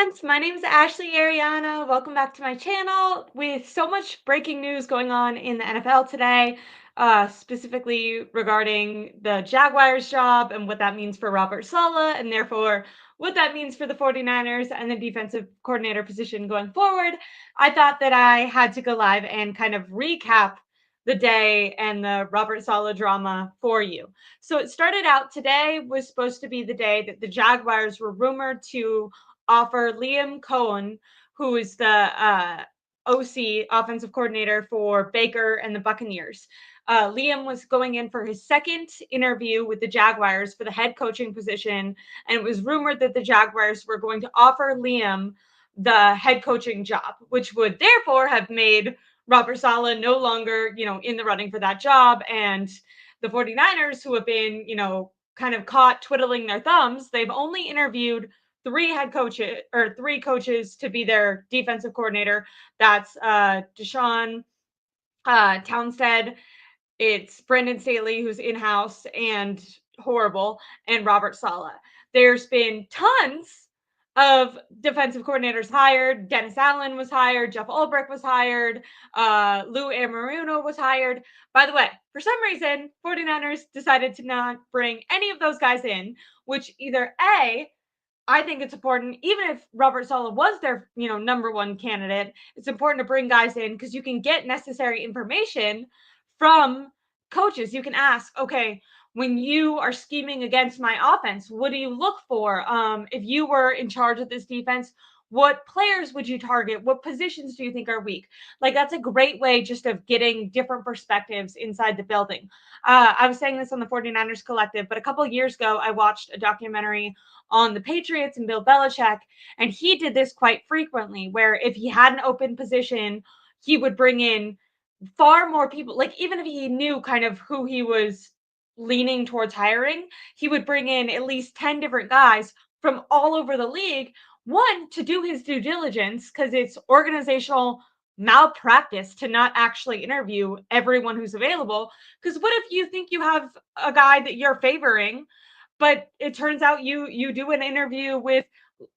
friends, my name is Ashley Ariana. Welcome back to my channel. With so much breaking news going on in the NFL today, specifically regarding the Jaguars job and what that means for Robert Saleh, and therefore what that means for the 49ers and the defensive coordinator position going forward, I thought that I had to go live and kind of recap the day and the Robert Saleh drama for you. So it started out today was supposed to be the day that the Jaguars were rumored to offer Liam Cohen, who is the OC, offensive coordinator for Baker and the Buccaneers. Liam was going in for his second interview with the Jaguars for the head coaching position, and it was rumored that the Jaguars were going to offer Liam the head coaching job, which would therefore have made Robert Saleh no longer, in the running for that job. And the 49ers, who have been, kind of caught twiddling their thumbs, they've only interviewed three coaches to be their defensive coordinator. That's Deshaun Townsend. It's Brandon Staley, who's in-house and horrible, and Robert Saleh. There's been tons of defensive coordinators hired. Dennis Allen was hired. Jeff Ulbrich was hired. Lou Anarumo was hired. By the way, for some reason, 49ers decided to not bring any of those guys in, which either A, I think it's important, even if Robert Saleh was their, number one candidate, it's important to bring guys in because you can get necessary information from coaches. You can ask, okay, when you are scheming against my offense, what do you look for? If you were in charge of this defense, what players would you target? What positions do you think are weak? Like, that's a great way just of getting different perspectives inside the building. I was saying this on the 49ers Collective, but a couple of years ago, I watched a documentary on the Patriots and Bill Belichick, and he did this quite frequently, where if he had an open position, he would bring in far more people. Like, even if he knew kind of who he was leaning towards hiring, he would bring in at least 10 different guys from all over the league. One, to do his due diligence, because it's organizational malpractice to not actually interview everyone who's available. Because what if you think you have a guy that you're favoring, but it turns out you do an interview with,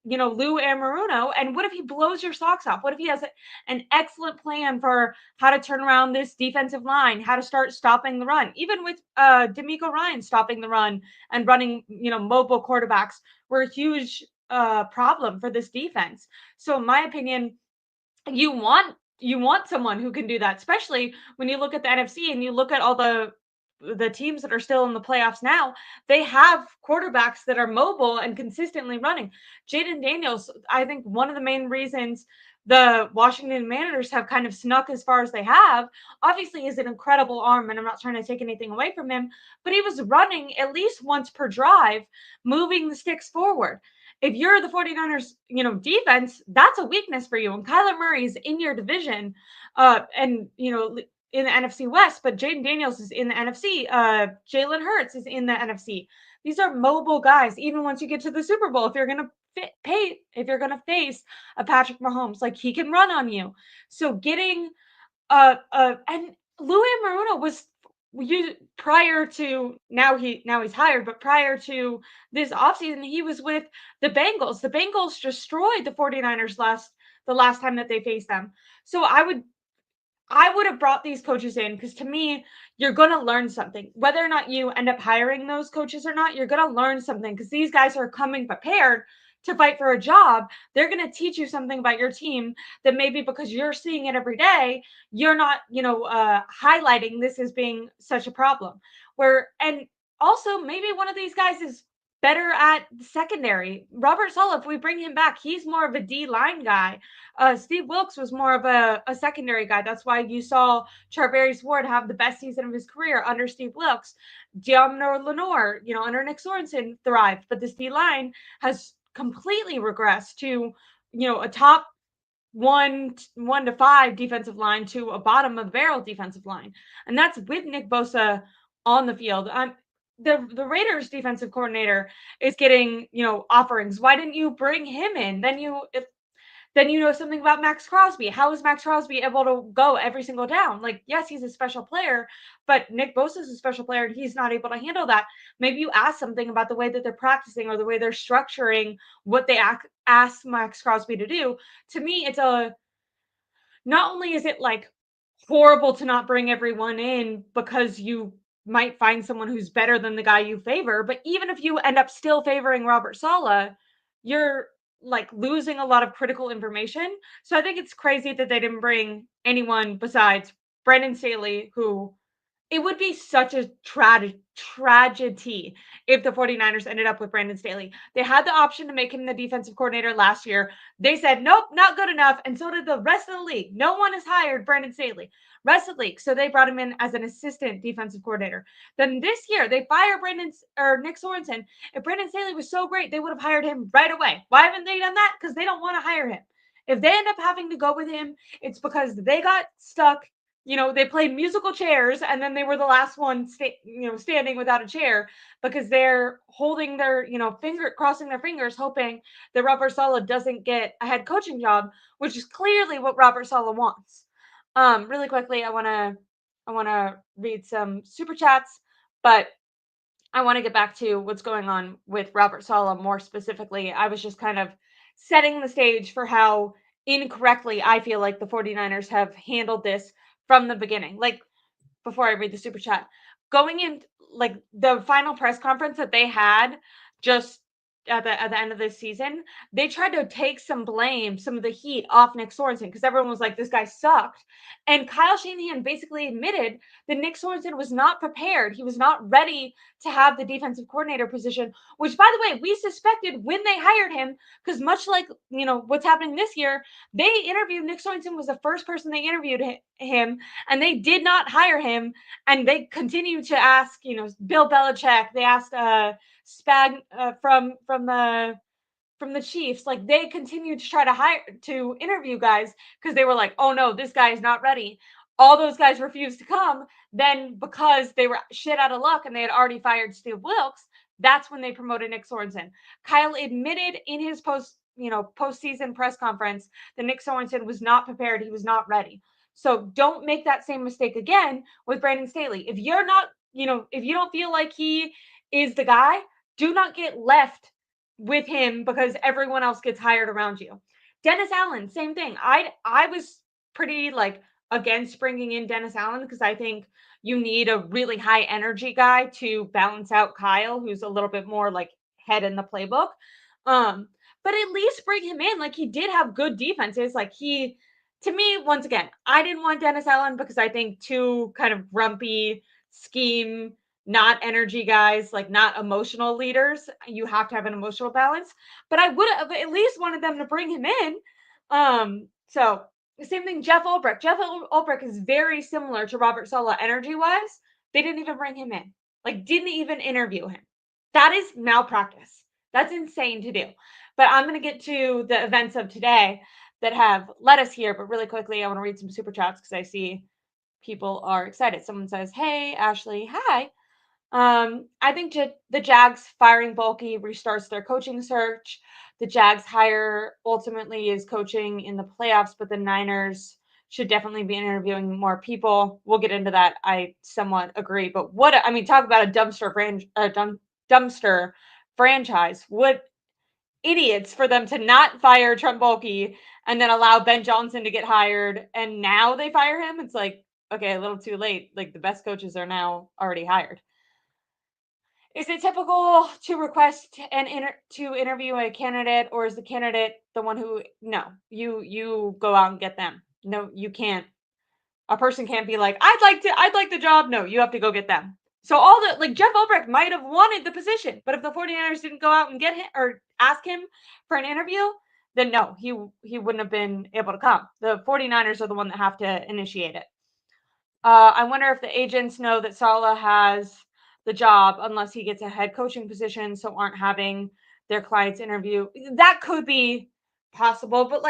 Lou Anarumo, and what if he blows your socks off? What if he has an excellent plan for how to turn around this defensive line, how to start stopping the run? Even with D'Amico Ryan stopping the run and running, mobile quarterbacks were a huge problem for this defense. So in my opinion, you want someone who can do that, especially when you look at the NFC and you look at all the teams that are still in the playoffs now. They have quarterbacks that are mobile and consistently running. Jaden Daniels, I think one of the main reasons the Washington Commanders have kind of snuck as far as they have, obviously, is an incredible arm, and I'm not trying to take anything away from him, but he was running at least once per drive, moving the sticks forward. If you're the 49ers, defense, that's a weakness for you. And Kyler Murray's in your division, and, in the NFC West, but Jaden Daniels is in the NFC. Jalen Hurts is in the NFC. These are mobile guys. Even once you get to the Super Bowl, if you're gonna if you're gonna face a Patrick Mahomes, like, he can run on you. So getting and Louis Maruno was you prior to now he's hired, but prior to this offseason, he was with the Bengals. The Bengals destroyed the 49ers the last time that they faced them. So I would have brought these coaches in because, to me, you're going to learn something. Whether or not you end up hiring those coaches or not, you're going to learn something because these guys are coming prepared to fight for a job. They're going to teach you something about your team that maybe because you're seeing it every day, you're not, highlighting this as being such a problem. And also maybe one of these guys is better at secondary. Robert Saleh, if we bring him back, he's more of a D line guy. Steve Wilkes was more of a secondary guy. That's why you saw Charvarius Ward have the best season of his career under Steve Wilkes. Deommodore Lenoir, under Nick Sorensen thrived, but this D line has completely regressed to, a top one to five defensive line to a bottom of the barrel defensive line, and that's with Nick Bosa on the field. The Raiders defensive coordinator is getting, offerings. Why didn't you bring him in? Then Then you know something about Max Crosby. How is Max Crosby able to go every single down? Like, yes, he's a special player, but Nick Bosa is a special player and he's not able to handle that. Maybe you ask something about the way that they're practicing or the way they're structuring what they ask Max Crosby to do. To me, it's a not only is it like horrible to not bring everyone in because you might find someone who's better than the guy you favor, but even if you end up still favoring Robert Saleh, you're like losing a lot of critical information. So I think it's crazy that they didn't bring anyone besides Brandon Staley, who it would be such a tragedy if the 49ers ended up with Brandon Staley. They had the option to make him the defensive coordinator last year. They said, nope, not good enough. And so did the rest of the league. No one has hired Brandon Staley. Rest of the league. So they brought him in as an assistant defensive coordinator. Then this year, they fire Nick Sorensen. If Brandon Staley was so great, they would have hired him right away. Why haven't they done that? Because they don't want to hire him. If they end up having to go with him, it's because they got stuck. They played musical chairs and then they were the last one standing without a chair because they're holding their, crossing their fingers, hoping that Robert Saleh doesn't get a head coaching job, which is clearly what Robert Saleh wants. Really quickly, I want to read some super chats, but I want to get back to what's going on with Robert Saleh more specifically. I was just kind of setting the stage for how incorrectly I feel like the 49ers have handled this from the beginning. Like, before I read the super chat, going in like the final press conference that they had just at the end of this season, they tried to take some of the heat off Nick Sorensen because everyone was like, this guy sucked. And Kyle Shanahan basically admitted that Nick Sorensen was not prepared. He was not ready to have the defensive coordinator position, which, by the way, we suspected when they hired him, because much like, what's happening this year, they interviewed Nick Sorensen was the first person they interviewed him, and they did not hire him. And they continued to ask, Bill Belichick. They asked Spag from the Chiefs. Like, they continued to try to interview guys because they were like, oh no, this guy is not ready. All those guys refused to come. Then, because they were shit out of luck and they had already fired Steve Wilkes, that's when they promoted Nick Sorensen. Kyle admitted in his postseason press conference that Nick Sorensen was not prepared. He was not ready. So don't make that same mistake again with Brandon Staley. If you're not, if you don't feel like he is the guy, do not get left with him because everyone else gets hired around you. Dennis Allen, same thing. I was pretty like against bringing in Dennis Allen because I think you need a really high energy guy to balance out Kyle, who's a little bit more like head in the playbook. But at least bring him in. Like, he did have good defenses. Like, to me, once again, I didn't want Dennis Allen because I think two kind of grumpy scheme, not energy guys, like not emotional leaders. You have to have an emotional balance. But I would have at least wanted them to bring him in. So the same thing, Jeff Ulbrich. Jeff Ulbrich is very similar to Robert Saleh energy-wise. They didn't even bring him in. Like, didn't even interview him. That is malpractice. That's insane to do. But I'm going to get to the events of today that have led us here. But really quickly, I want to read some super chats because I see people are excited. Someone says, hey, Ashley, hi. I think the Jags firing Bulky restarts their coaching search. The Jags hire ultimately is coaching in the playoffs, but the Niners should definitely be interviewing more people. We'll get into that. I somewhat agree. But talk about a dumpster franchise. What idiots for them to not fire Trent Baalke and then allow Ben Johnson to get hired, and now they fire him. It's like, okay, a little too late. Like, the best coaches are now already hired. Is it typical to request to interview a candidate, or is the candidate the one who? No, you go out and get them. No, you can't. A person can't be like, I'd like the job. No, you have to go get them. So Jeff Ulbrich might have wanted the position, but if the 49ers didn't go out and get him or ask him for an interview, then no, he wouldn't have been able to come. The 49ers are the one that have to initiate it. I wonder if the agents know that Saleh has the job unless he gets a head coaching position, so aren't having their clients interview. That could be possible, but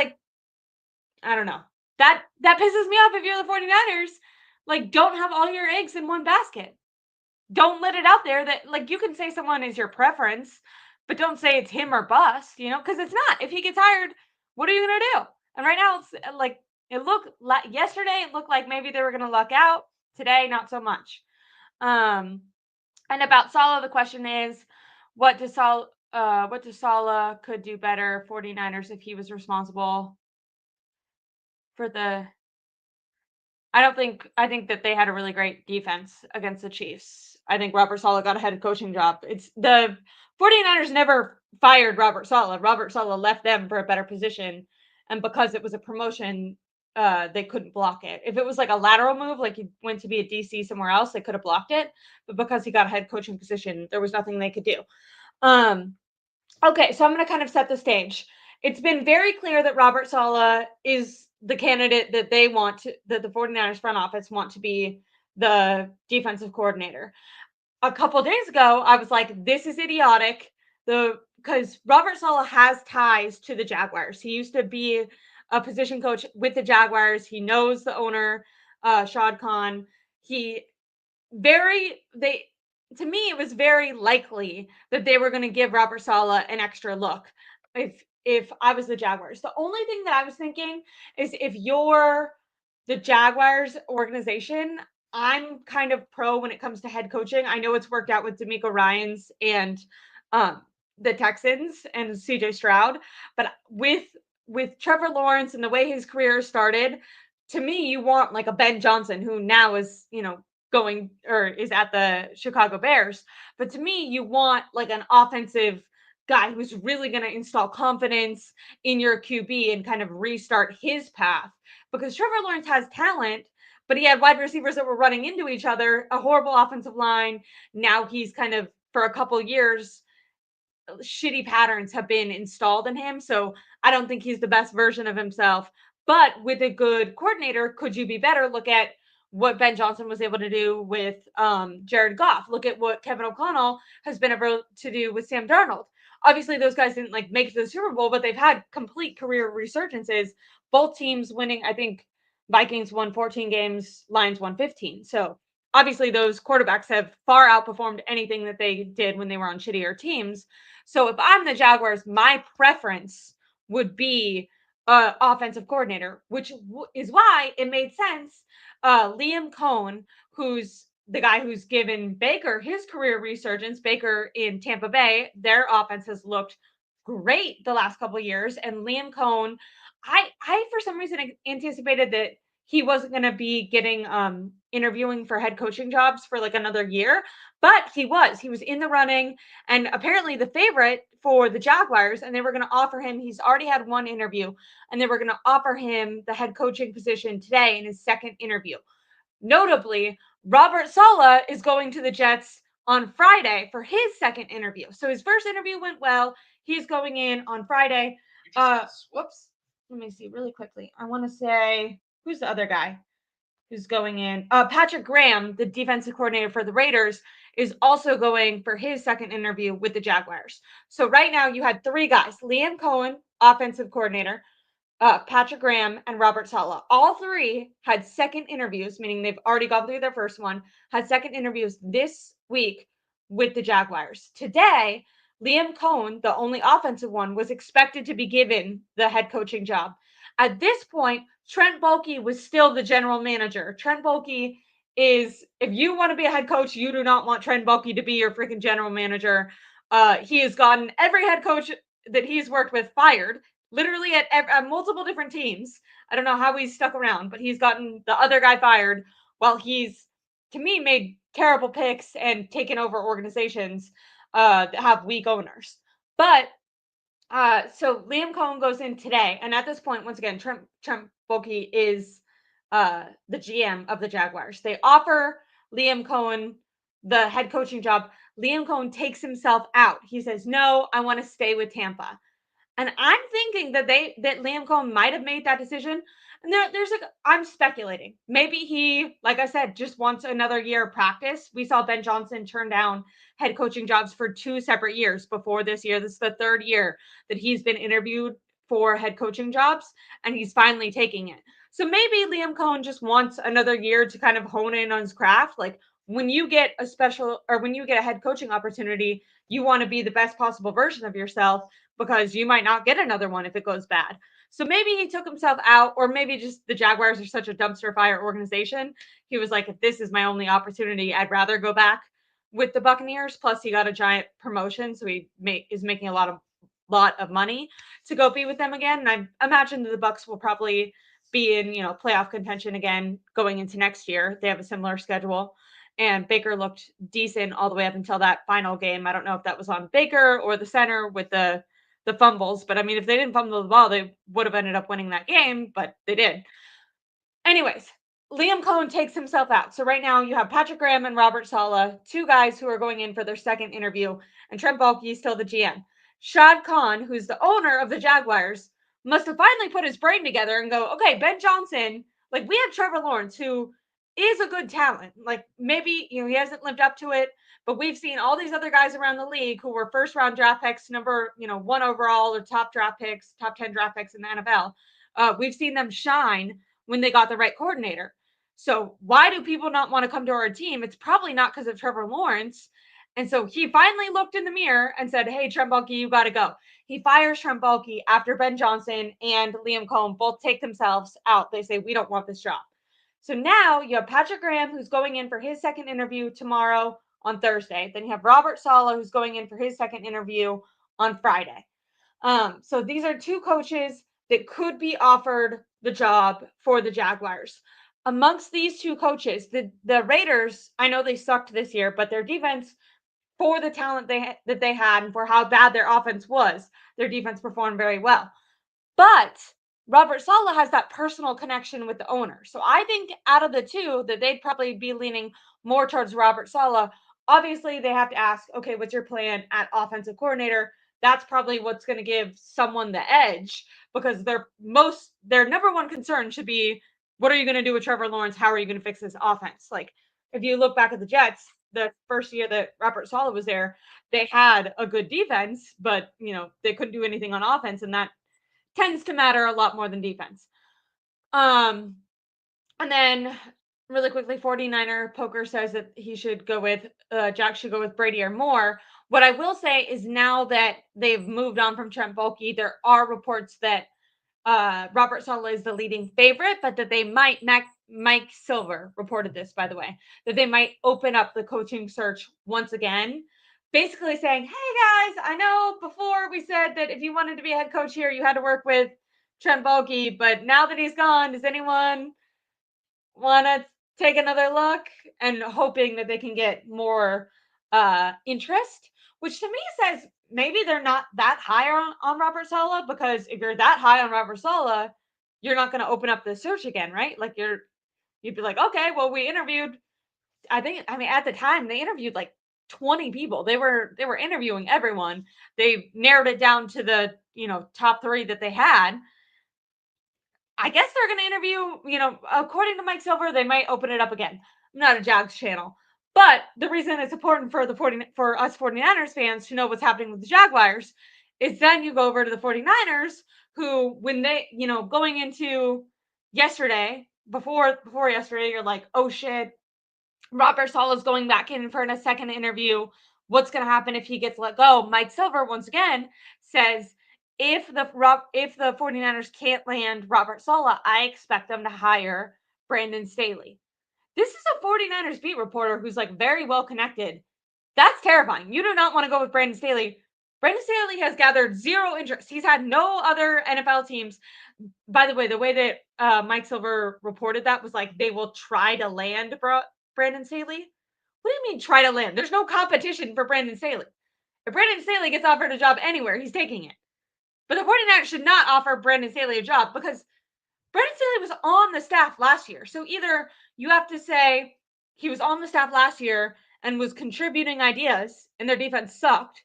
I don't know. That pisses me off if you're the 49ers. Like, don't have all your eggs in one basket. Don't let it out there that, like, you can say someone is your preference, but don't say it's him or bust, because it's not. If he gets hired, What are you going to do? And right now, it's like yesterday, it looked like maybe they were going to luck out. Today, not so much. Um, and about Saleh, the question is, what does Saleh could do better 49ers if he was responsible for the I think that they had a really great defense against the Chiefs. I think Robert Saleh got a head coaching job. It's the 49ers never fired Robert Saleh. Robert Saleh left them for a better position. And because it was a promotion, they couldn't block it. If it was like a lateral move, like he went to be a DC somewhere else, they could have blocked it. But because he got a head coaching position, there was nothing they could do. Okay, so I'm going to kind of set the stage. It's been very clear that Robert Saleh is the candidate that that the 49ers front office want to be the defensive coordinator. A couple days ago, I was like, this is idiotic. Because Robert Saleh has ties to the Jaguars. He used to be a position coach with the Jaguars. He knows the owner, Shad Khan. He very they to me it was very likely that they were going to give Robert Saleh an extra look if I was the Jaguars. The only thing that I was thinking is if you're the Jaguars organization, I'm kind of pro when it comes to head coaching. I know it's worked out with D'Amico Ryans and um, the Texans and CJ Stroud, but with Trevor Lawrence and the way his career started, to me, you want like a Ben Johnson who now is, going or is at the Chicago Bears. But to me, you want like an offensive guy who's really going to install confidence in your QB and kind of restart his path because Trevor Lawrence has talent, but he had wide receivers that were running into each other, a horrible offensive line. Now he's kind of for a couple years shitty patterns have been installed in him. So I don't think he's the best version of himself. But with a good coordinator, could you be better? Look at what Ben Johnson was able to do with Jared Goff. Look at what Kevin O'Connell has been able to do with Sam Darnold. Obviously, those guys didn't like make it to the Super Bowl, but they've had complete career resurgences. Both teams winning. I think Vikings won 14 games, Lions won 15. So obviously, those quarterbacks have far outperformed anything that they did when they were on shittier teams. So if I'm the Jaguars, my preference would be offensive coordinator, which is why it made sense. Liam Cohn, who's the guy who's given Baker his career resurgence, Baker in Tampa Bay, their offense has looked great the last couple of years. And Liam Cohn, I for some reason anticipated that he wasn't going to be getting interviewing for head coaching jobs for like another year, but he was in the running and apparently the favorite for the Jaguars, and they were going to offer him, he's already had one interview, and they were going to offer him the head coaching position today in his second interview. Notably, Robert Saleh is going to the Jets on Friday for his second interview. So his first interview went well. He's going in on Friday. Whoops. Let me see really quickly. I want to say, who's the other guy who's going in? Patrick Graham, the defensive coordinator for the Raiders, is also going for his second interview with the Jaguars. So right now you had three guys: Liam Cohen, offensive coordinator, Patrick Graham, and Robert Saleh. All three had second interviews, meaning they've already gone through their first one, had second interviews this week with the Jaguars. Today, Liam Cohen, the only offensive one, was expected to be given the head coaching job. At this point, Trent Baalke was still the general manager. Trent Baalke is, if you want to be a head coach, you do not want Trent Baalke to be your freaking general manager. He has gotten every head coach that he's worked with fired, literally at multiple different teams. I don't know how he's stuck around, but he's gotten the other guy fired while he's, to me, made terrible picks and taken over organizations that have weak owners. But so Liam Cohen goes in today, and at this point, once again, Trent Baalke is the GM of the Jaguars. They offer Liam Cohen the head coaching job. Liam Cohen takes himself out. He says, "No, I want to stay with Tampa." And I'm thinking that Liam Cohen might have made that decision. And I'm speculating. Maybe he, like I said, just wants another year of practice. We saw Ben Johnson turn down head coaching jobs for 2 separate years before this year. This is the third year that he's been interviewed for head coaching jobs, and he's finally taking it. So maybe Liam Cohen just wants another year to kind of hone in on his craft. Like when you get a head coaching opportunity, you want to be the best possible version of yourself. because you might not get another one if it goes bad. So maybe he took himself out, or maybe just the Jaguars are such a dumpster fire organization. He was like, if this is my only opportunity, I'd rather go back with the Buccaneers. Plus, he got a giant promotion, so is making a lot of money to go be with them again. And I imagine that the Bucs will probably be in playoff contention again going into next year. They have a similar schedule, and Baker looked decent all the way up until that final game. I don't know if that was on Baker or the center with the fumbles, but I mean, if they didn't fumble the ball, they would have ended up winning that game, but they did. Anyways, Liam Cohen takes himself out. So right now you have Patrick Graham and Robert Saleh, two guys who are going in for their second interview, and Trent Baalke is still the GM. Shad Khan, who's the owner of the Jaguars, must have finally put his brain together and go, okay, Ben Johnson, like we have Trevor Lawrence, who is a good talent. Like maybe, he hasn't lived up to it, but we've seen all these other guys around the league who were first round draft picks, number, 1 overall or top 10 draft picks in the NFL. We've seen them shine when they got the right coordinator. So why do people not want to come to our team? It's probably not because of Trevor Lawrence. And so he finally looked in the mirror and said, hey, Trent Baalke, you got to go. He fires Trent Baalke after Ben Johnson and Liam Cohen both take themselves out. They say, we don't want this job. So now you have Patrick Graham, who's going in for his second interview tomorrow on Thursday. Then you have Robert Saleh, who's going in for his second interview on Friday. So these are two coaches that could be offered the job for the Jaguars. Amongst these two coaches, the Raiders, I know they sucked this year, but their defense, for the talent that they had and for how bad their offense was, their defense performed very well. But Robert Saleh has that personal connection with the owner. So I think out of the two that they'd probably be leaning more towards Robert Saleh. Obviously, they have to ask, okay, what's your plan at offensive coordinator? That's probably what's going to give someone the edge, because their number one concern should be, what are you going to do with Trevor Lawrence? How are you going to fix this offense? Like, if you look back at the Jets, the first year that Robert Saleh was there, they had a good defense, but they couldn't do anything on offense, and that tends to matter a lot more than defense. And then really quickly, 49er Poker says that he should go with Jack should go with Brady or Moore. What I will say is, now that they've moved on from Trent Baalke, there are reports that Robert Saleh is the leading favorite, but that they might, Mike Silver reported this, by the way, that they might open up the coaching search once again, basically saying, hey guys, I know before we said that if you wanted to be a head coach here, you had to work with Trent Baalke, but now that he's gone, does anyone want to take another look? And hoping that they can get more interest, which to me says maybe they're not that high on Robert Saleh, because if you're that high on Robert Saleh, you're not going to open up the search again, right? Like you'd be like, okay, well, we interviewed, I mean, at the time they interviewed like 20 people. They were interviewing everyone. They narrowed it down to the, top 3 that they had. I guess they're going to interview, according to Mike Silver, they might open it up again. I'm not a Jags channel, but the reason it's important for for us 49ers fans to know what's happening with the Jaguars is then you go over to the 49ers, who, when they, going into yesterday, before yesterday, you're like, oh shit, Robert Saleh is going back in for a second interview. What's going to happen if he gets let go? Mike Silver, once again, says, if the 49ers can't land Robert Saleh, I expect them to hire Brandon Staley. This is a 49ers beat reporter who's like very well connected. That's terrifying. You do not want to go with Brandon Staley. Brandon Staley has gathered zero interest. He's had no other NFL teams. By the way that Mike Silver reported that was like, they will try to land Brandon Staley. What do you mean try to land? There's no competition for Brandon Staley. If Brandon Staley gets offered a job anywhere, he's taking it. But the 49ers should not offer Brandon Staley a job, because Brandon Staley was on the staff last year. So either you have to say he was on the staff last year and was contributing ideas and their defense sucked,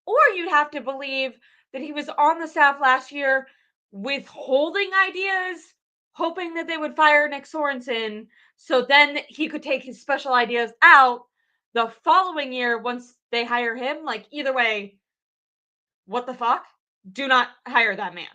or you'd have to believe that he was on the staff last year withholding ideas, hoping that they would fire Nick Sorensen, so then he could take his special ideas out the following year once they hire him. Like, either way, what the fuck? Do not hire that man.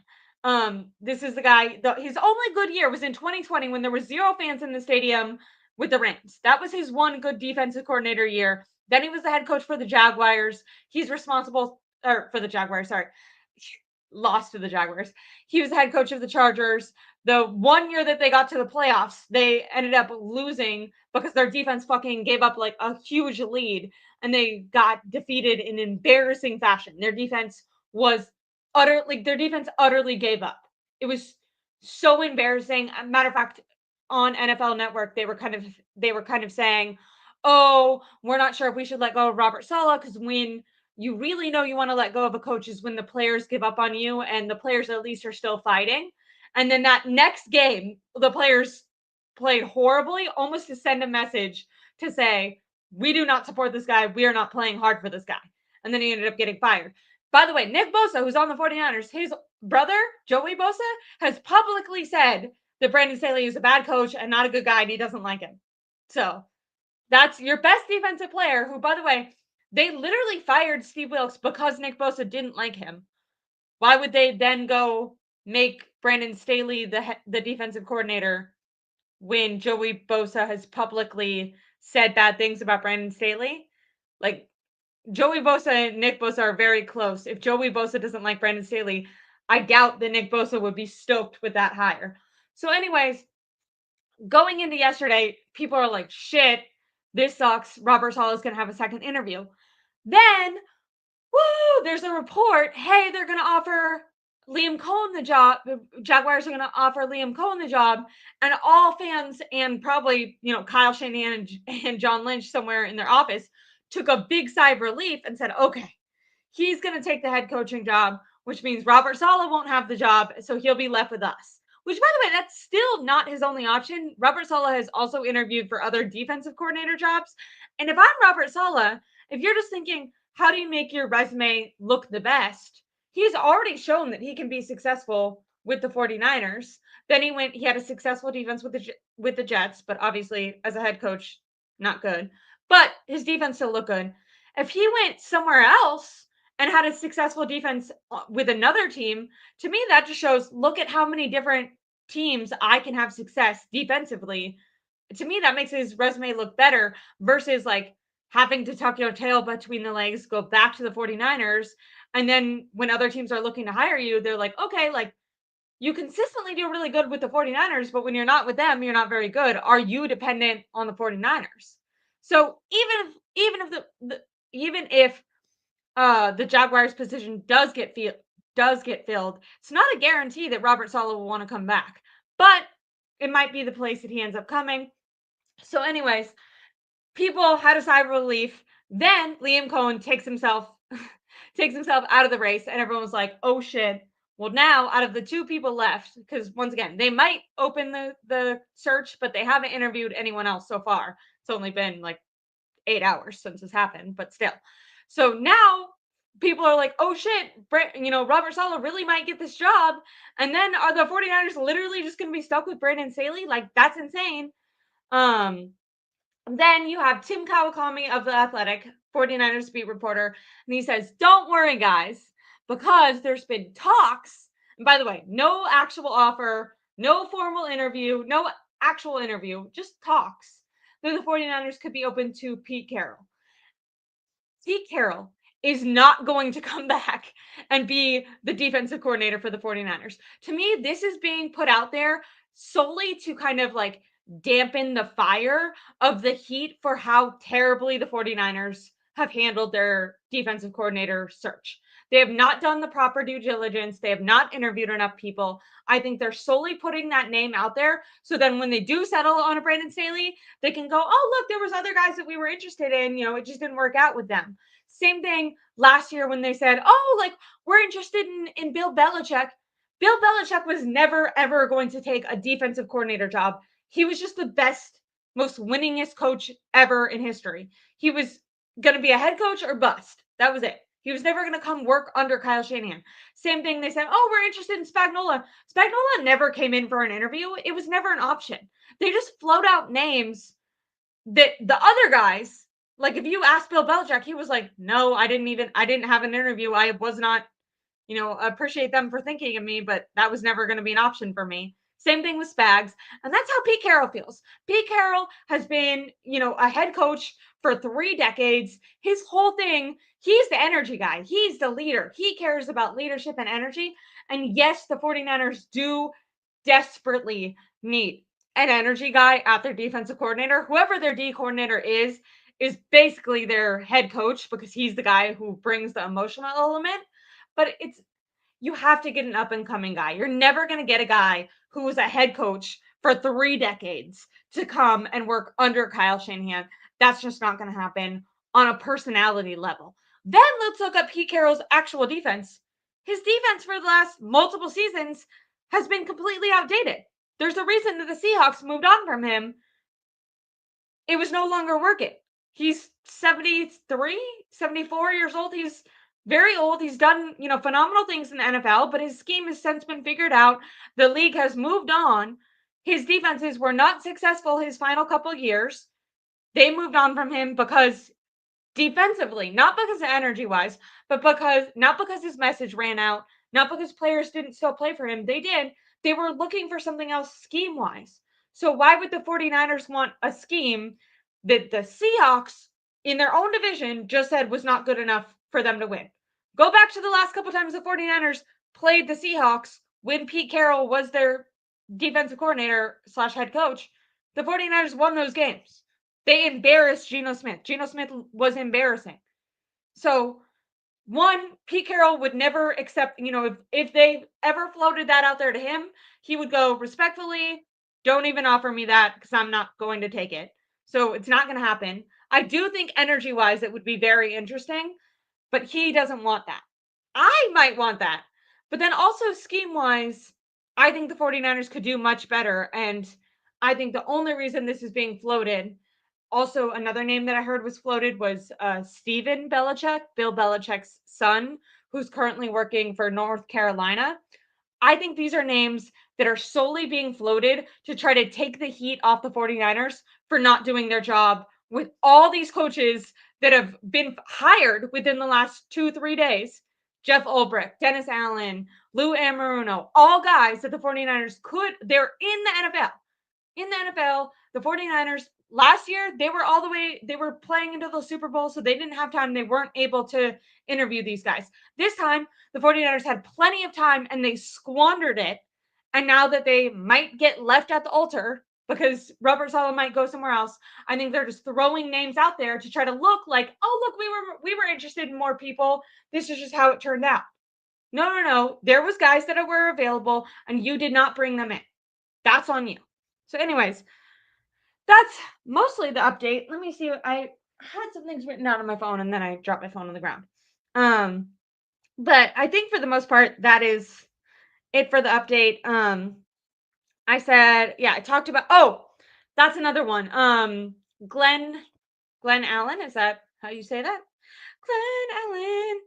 This is the guy, his only good year was in 2020 when there were 0 fans in the stadium with the Rams. That was his one good defensive coordinator year. Then he was the head coach for the Jaguars. He's responsible for the Jaguars, sorry. lost to the Jaguars. He was the head coach of the Chargers. The one year that they got to the playoffs, they ended up losing because their defense fucking gave up like a huge lead and they got defeated in embarrassing fashion. Their defense utterly gave up. It was so embarrassing. Matter of fact, on NFL Network, they were kind of saying, "Oh, we're not sure if we should let go of Robert Saleh because when you really know you want to let go of a coach is when the players give up on you and the players at least are still fighting." And then that next game, the players played horribly, almost to send a message to say, we do not support this guy. We are not playing hard for this guy. And then he ended up getting fired. By the way, Nick Bosa, who's on the 49ers, his brother, Joey Bosa, has publicly said that Brandon Staley is a bad coach and not a good guy and he doesn't like him. So that's your best defensive player, who, by the way, they literally fired Steve Wilkes because Nick Bosa didn't like him. Why would they then go make Brandon Staley the defensive coordinator when Joey Bosa has publicly said bad things about Brandon Staley? Like, Joey Bosa and Nick Bosa are very close. If Joey Bosa doesn't like Brandon Staley, I doubt that Nick Bosa would be stoked with that hire. So anyways, going into yesterday, people are like, shit, this sucks. Robert Saleh is going to have a second interview. Then, woo, there's a report. Hey, they're going to offer Liam Cohen the job. The Jaguars are going to offer Liam Cohen the job. And all fans and probably, Kyle Shanahan and John Lynch somewhere in their office took a big sigh of relief and said, okay, he's going to take the head coaching job, which means Robert Saleh won't have the job. So he'll be left with us. Which, by the way, that's still not his only option. Robert Saleh has also interviewed for other defensive coordinator jobs. And if I'm Robert Saleh, if you're just thinking, how do you make your resume look the best? He's already shown that he can be successful with the 49ers. Then he had a successful defense with the Jets, but obviously as a head coach, not good. But his defense still looked good. If he went somewhere else and had a successful defense with another team, to me, that just shows, look at how many different teams I can have success defensively. To me, that makes his resume look better versus like having to tuck your tail between the legs, go back to the 49ers. And then when other teams are looking to hire you, they're like, okay, like you consistently do really good with the 49ers, but when you're not with them, you're not very good. Are you dependent on the 49ers? So even if the Jaguars position does get filled, it's not a guarantee that Robert Saleh will want to come back, but it might be the place that he ends up coming. So anyways, people had a sigh of relief. Then Liam Cohen takes himself out of the race, and everyone was like, oh shit. Well, now out of the two people left, because once again, they might open the search, but they haven't interviewed anyone else so far. It's only been like 8 hours since this happened, but still. So now people are like, oh shit, Robert Saleh really might get this job. And then are the 49ers literally just going to be stuck with Brandon Staley? Like, that's insane. Then you have Tim Kawakami of The Athletic, 49ers beat reporter, and he says, don't worry, guys, because there's been talks. And by the way, no actual offer, no formal interview, no actual interview, just talks that the 49ers could be open to Pete Carroll. Pete Carroll is not going to come back and be the defensive coordinator for the 49ers. To me, this is being put out there solely to kind of like dampen the fire of the heat for how terribly the 49ers have handled their defensive coordinator search. They have not done the proper due diligence. They have not interviewed enough people. I think they're solely putting that name out there so then when they do settle on a Brandon Staley, they can go, oh, look, there was other guys that we were interested in. It just didn't work out with them. Same thing last year when they said, oh, like, we're interested in Bill Belichick. Bill Belichick was never, ever going to take a defensive coordinator job. He was just the best, most winningest coach ever in history. He was going to be a head coach or bust. That was it. He was never going to come work under Kyle Shanahan. Same thing. They said, oh, we're interested in Spagnuolo. Spagnuolo never came in for an interview. It was never an option. They just float out names that the other guys, like if you ask Bill Belichick, he was like, no, I didn't have an interview. I was not, appreciate them for thinking of me, but that was never going to be an option for me. Same thing with Spags. And that's how Pete Carroll feels. Pete Carroll has been, a head coach for 3 decades. His whole thing, he's the energy guy. He's the leader. He cares about leadership and energy. And yes, the 49ers do desperately need an energy guy at their defensive coordinator. Whoever their D coordinator is basically their head coach because he's the guy who brings the emotional element. But you have to get an up and coming guy. You're never going to get a guy who was a head coach for 3 decades to come and work under Kyle Shanahan. That's just not going to happen on a personality level. Then let's look at Pete Carroll's actual defense. His defense for the last multiple seasons has been completely outdated. There's a reason that the Seahawks moved on from him. It was no longer working. He's 73, 74 years old. He's very old. He's done, phenomenal things in the NFL, but his scheme has since been figured out. The league has moved on. His defenses were not successful his final couple years. They moved on from him because defensively, not because of energy wise, but not because his message ran out, not because players didn't still play for him. They did. They were looking for something else scheme wise. So why would the 49ers want a scheme that the Seahawks in their own division just said was not good enough for them to win? Go back to the last couple times the 49ers played the Seahawks when Pete Carroll was their defensive coordinator / head coach. The 49ers won those games. They embarrassed Geno Smith. Geno Smith was embarrassing. So, one, Pete Carroll would never accept, if they ever floated that out there to him, he would go, respectfully, don't even offer me that because I'm not going to take it. So it's not going to happen. I do think energy-wise it would be very interesting, but he doesn't want that. I might want that. But then also scheme-wise, I think the 49ers could do much better. And I think the only reason this is being floated, also another name that I heard was floated was Stephen Belichick, Bill Belichick's son, who's currently working for North Carolina. I think these are names that are solely being floated to try to take the heat off the 49ers for not doing their job with all these coaches that have been hired within the last 2-3 days. Jeff Ulbrich, Dennis Allen, Lou Anarumo, all guys that the 49ers they're in the NFL. In the NFL, the 49ers last year, they were playing into the Super Bowl, so they didn't have time. They weren't able to interview these guys. This time, the 49ers had plenty of time and they squandered it. And now that they might get left at the altar because Robert Saleh might go somewhere else, I think they're just throwing names out there to try to look like, oh, look, we were interested in more people. This is just how it turned out. No. There was guys that were available and you did not bring them in. That's on you. So anyways, that's mostly the update. Let me see. I had some things written down on my phone and then I dropped my phone on the ground. But I think for the most part, that is it for the update. I said, yeah, I talked about, that's another one. Glenn Allen. Is that how you say that? Glenn Allen.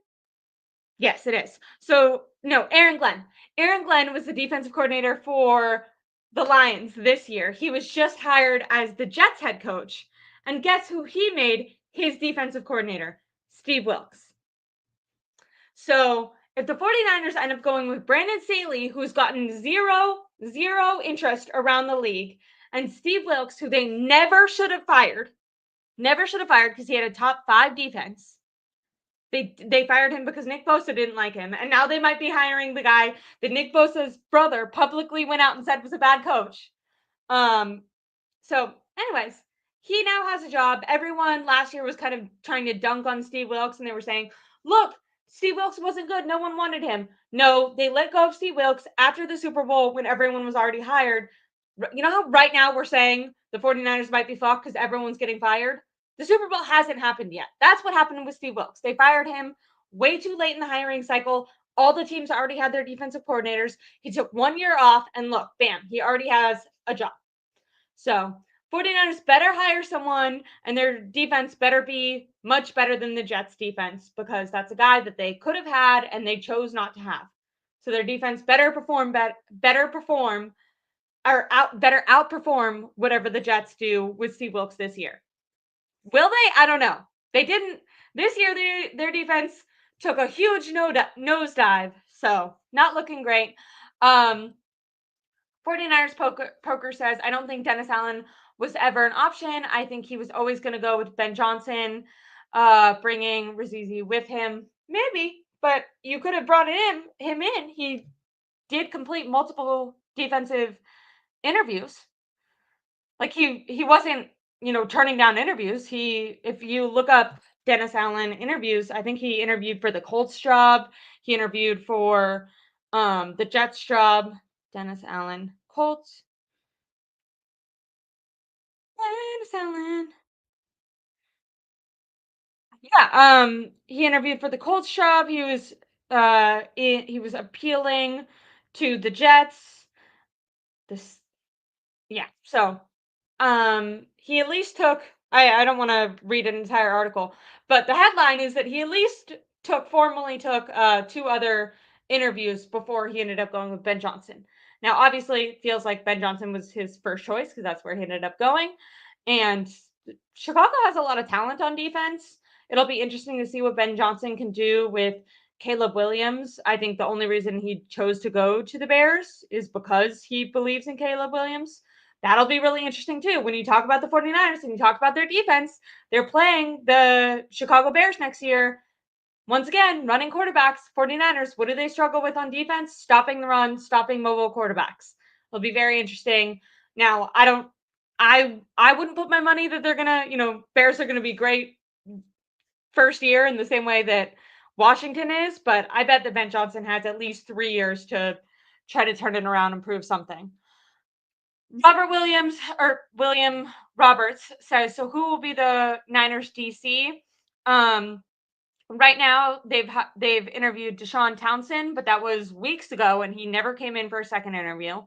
Yes, it is. So, no, Aaron Glenn. Aaron Glenn was the defensive coordinator for the Lions this year. He was just hired as the Jets head coach. And guess who he made his defensive coordinator? Steve Wilks. So, if the 49ers end up going with Brandon Staley, who's gotten zero interest around the league, and Steve Wilks, who they never should have fired because he had a top 5 defense. They fired him because Nick Bosa didn't like him. And now they might be hiring the guy that Nick Bosa's brother publicly went out and said was a bad coach. So anyways, he now has a job. Everyone last year was kind of trying to dunk on Steve Wilks and they were saying, look, Steve Wilks wasn't good. No one wanted him. No, they let go of Steve Wilks after the Super Bowl when everyone was already hired. You know how right now we're saying the 49ers might be fucked because everyone's getting fired? The Super Bowl hasn't happened yet. That's what happened with Steve Wilks. They fired him way too late in the hiring cycle. All the teams already had their defensive coordinators. He took 1 year off and look, bam, he already has a job. So 49ers better hire someone and their defense better be much better than the Jets defense because that's a guy that they could have had and they chose not to have. So their defense better outperform whatever the Jets do with Steve Wilks this year. Will they? I don't know. They didn't. This year, their defense took a huge nosedive, so not looking great. 49ers 49ers poker says, I don't think Dennis Allen was ever an option. I think he was always going to go with Ben Johnson, bringing Razizi with him. Maybe, but you could have brought him in. He did complete multiple defensive interviews. Like he wasn't, turning down interviews. If you look up Dennis Allen interviews, I think he interviewed for the Colts job. He interviewed for the Jets job. Dennis Allen, Colts. Dennis Allen. Yeah, he interviewed for the Colts job. He was appealing to the Jets. This Yeah, so he at least took I don't want to read an entire article, but the headline is that he at least formally took two other interviews before he ended up going with Ben Johnson. Now, obviously, it feels like Ben Johnson was his first choice because that's where he ended up going. And Chicago has a lot of talent on defense. It'll be interesting to see what Ben Johnson can do with Caleb Williams. I think the only reason he chose to go to the Bears is because he believes in Caleb Williams. That'll be really interesting too. When you talk about the 49ers and you talk about their defense, they're playing the Chicago Bears next year. Once again, running quarterbacks, 49ers, what do they struggle with on defense? Stopping the run, stopping mobile quarterbacks. It'll be very interesting. Now, I wouldn't put my money that they're gonna, Bears are gonna be great first year in the same way that Washington is, but I bet that Ben Johnson has at least 3 years to try to turn it around and prove something. William Roberts says, so who will be the Niners DC? Right now they've interviewed Deshaun Townsend, but that was weeks ago and he never came in for a second interview.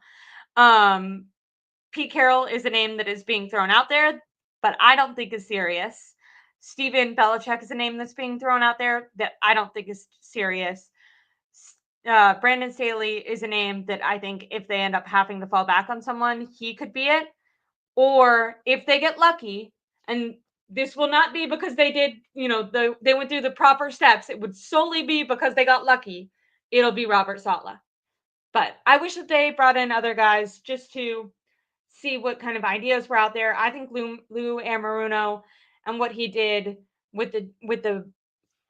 Pete Carroll is a name that is being thrown out there, but I don't think is serious. Steven Belichick is a name that's being thrown out there that I don't think is serious. Brandon Staley is a name that I think if they end up having to fall back on someone, he could be it. Or if they get lucky, and this will not be because they did, they went through the proper steps. It would solely be because they got lucky. It'll be Robert Saleh. But I wish that they brought in other guys just to see what kind of ideas were out there. I think Lou Amaruno and what he did with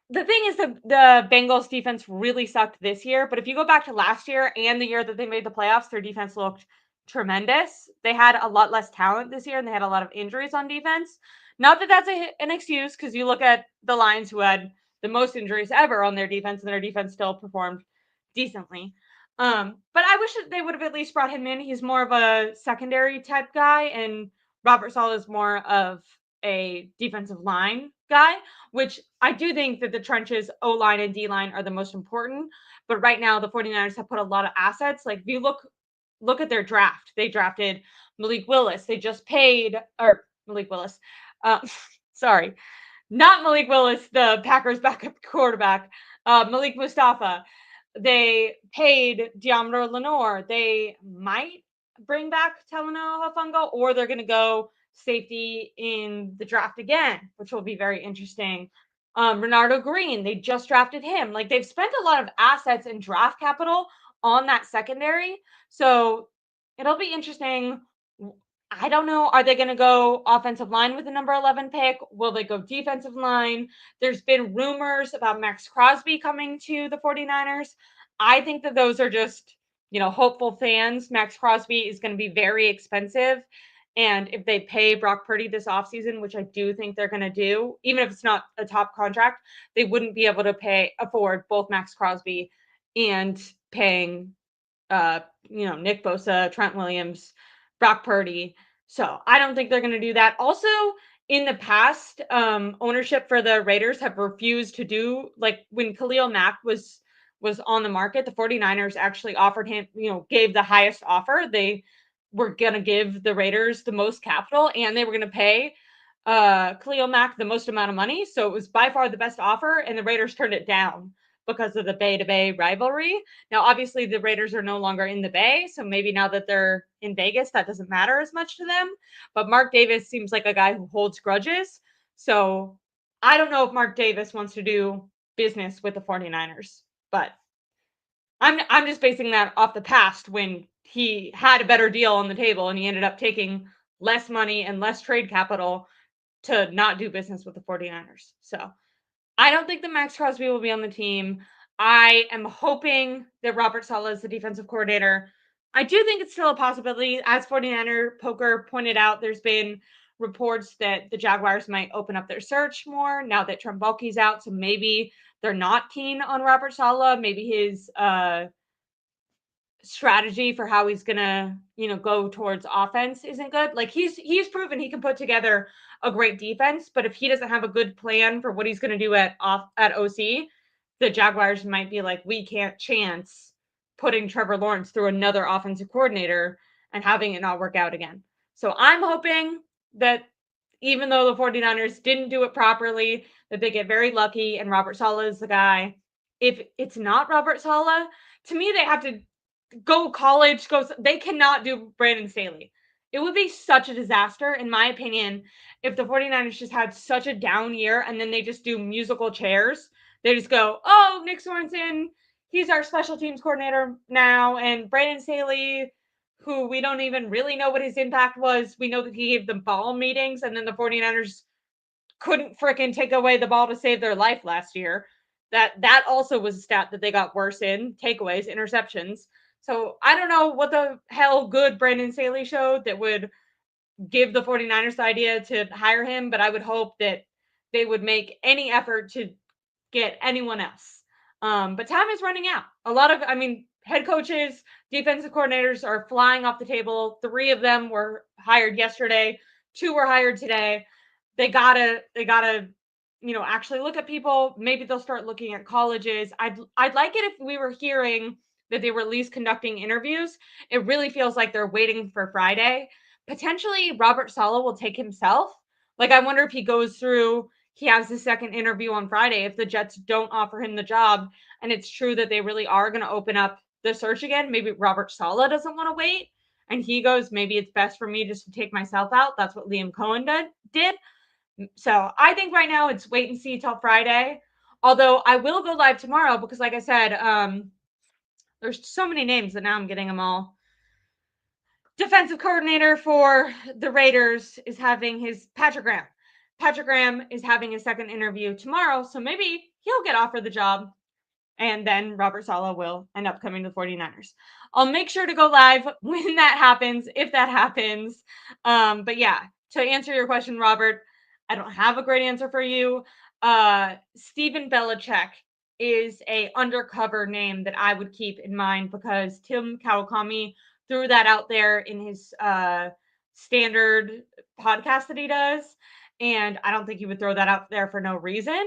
the thing is the Bengals defense really sucked this year, but if you go back to last year and the year that they made the playoffs, their defense looked tremendous. They had a lot less talent this year and they had a lot of injuries on defense. Not that that's an excuse because you look at the Lions who had the most injuries ever on their defense and their defense still performed decently. But I wish that they would have at least brought him in. He's more of a secondary type guy and Robert Saleh is more of a defensive line guy, which I do think that the trenches, O-line and D-line are the most important. But right now, the 49ers have put a lot of assets. Like, if you look at their draft, they drafted Malik Willis. They just paid, or Malik Willis. Sorry, not Malik Willis, the Packers backup quarterback. Malik Mustafa. They paid Deommodore Lenoir. They might bring back Talanoa Hufanga, or they're going to go safety in the draft again, which will be very interesting. Renardo Green, they just drafted him. Like they've spent a lot of assets and draft capital on that secondary. So it'll be interesting. I don't know. Are they going to go offensive line with the number 11 pick? Will they go defensive line? There's been rumors about Max Crosby coming to the 49ers. I think that those are just, hopeful fans. Max Crosby is going to be very expensive. And if they pay Brock Purdy this offseason, which I do think they're going to do, even if it's not a top contract, they wouldn't be able to afford both Max Crosby and paying, Nick Bosa, Trent Williams, Brock Purdy. So I don't think they're going to do that. Also, in the past, ownership for the Raiders have refused to do, like when Khalil Mack was on the market, the 49ers actually offered him, gave the highest offer. They were going to give the Raiders the most capital and they were going to pay Khalil Mack the most amount of money. So it was by far the best offer and the Raiders turned it down because of the Bay to Bay rivalry. Now, obviously the Raiders are no longer in the Bay. So maybe now that they're in Vegas, that doesn't matter as much to them. But Mark Davis seems like a guy who holds grudges. So I don't know if Mark Davis wants to do business with the 49ers, but I'm just basing that off the past when he had a better deal on the table and he ended up taking less money and less trade capital to not do business with the 49ers. So I don't think that Max Crosby will be on the team. I am hoping that Robert Saleh is the defensive coordinator. I do think it's still a possibility. As 49er Poker pointed out, there's been reports that the Jaguars might open up their search more now that Trent Baalke's out. So maybe they're not keen on Robert Saleh. Maybe his strategy for how he's gonna, go towards offense isn't good. Like he's proven he can put together a great defense, but if he doesn't have a good plan for what he's gonna do at OC, the Jaguars might be like, we can't chance putting Trevor Lawrence through another offensive coordinator and having it not work out again. So I'm hoping that even though the 49ers didn't do it properly, that they get very lucky and Robert Saleh is the guy. If it's not Robert Saleh, to me, they have to go college, they cannot do Brandon Staley. It would be such a disaster, in my opinion, if the 49ers just had such a down year and then they just do musical chairs. They just go, oh, Nick Sorensen, he's our special teams coordinator now, and Brandon Staley, who we don't even really know what his impact was. We know that he gave them ball meetings, and then the 49ers couldn't fricking take away the ball to save their life last year. That also was a stat that they got worse in, takeaways, interceptions. So I don't know what the hell good Brandon Staley showed that would give the 49ers the idea to hire him, but I would hope that they would make any effort to get anyone else. But time is running out. Head coaches, defensive coordinators are flying off the table. 3 of them were hired yesterday. 2 were hired today. They gotta, actually look at people. Maybe they'll start looking at colleges. I'd like it if we were hearing that they were at least conducting interviews. It really feels like they're waiting for Friday. Potentially Robert Saleh will take himself. Like, I wonder if he goes through, he has the second interview on Friday. If the Jets don't offer him the job and it's true that they really are going to open up the search again, maybe Robert Saleh doesn't want to wait. And he goes, maybe it's best for me just to take myself out. That's what Liam Cohen did. So I think right now it's wait and see till Friday. Although I will go live tomorrow because, like I said, there's so many names that now I'm getting them all. Defensive coordinator for the Raiders is having his Patrick Graham. Patrick Graham is having his second interview tomorrow, so maybe he'll get offered the job, and then Robert Saleh will end up coming to the 49ers. I'll make sure to go live when that happens, if that happens. But yeah, to answer your question, Robert, I don't have a great answer for you. Stephen Belichick is a undercover name that I would keep in mind because Tim Kawakami threw that out there in his standard podcast that he does, and I don't think he would throw that out there for no reason.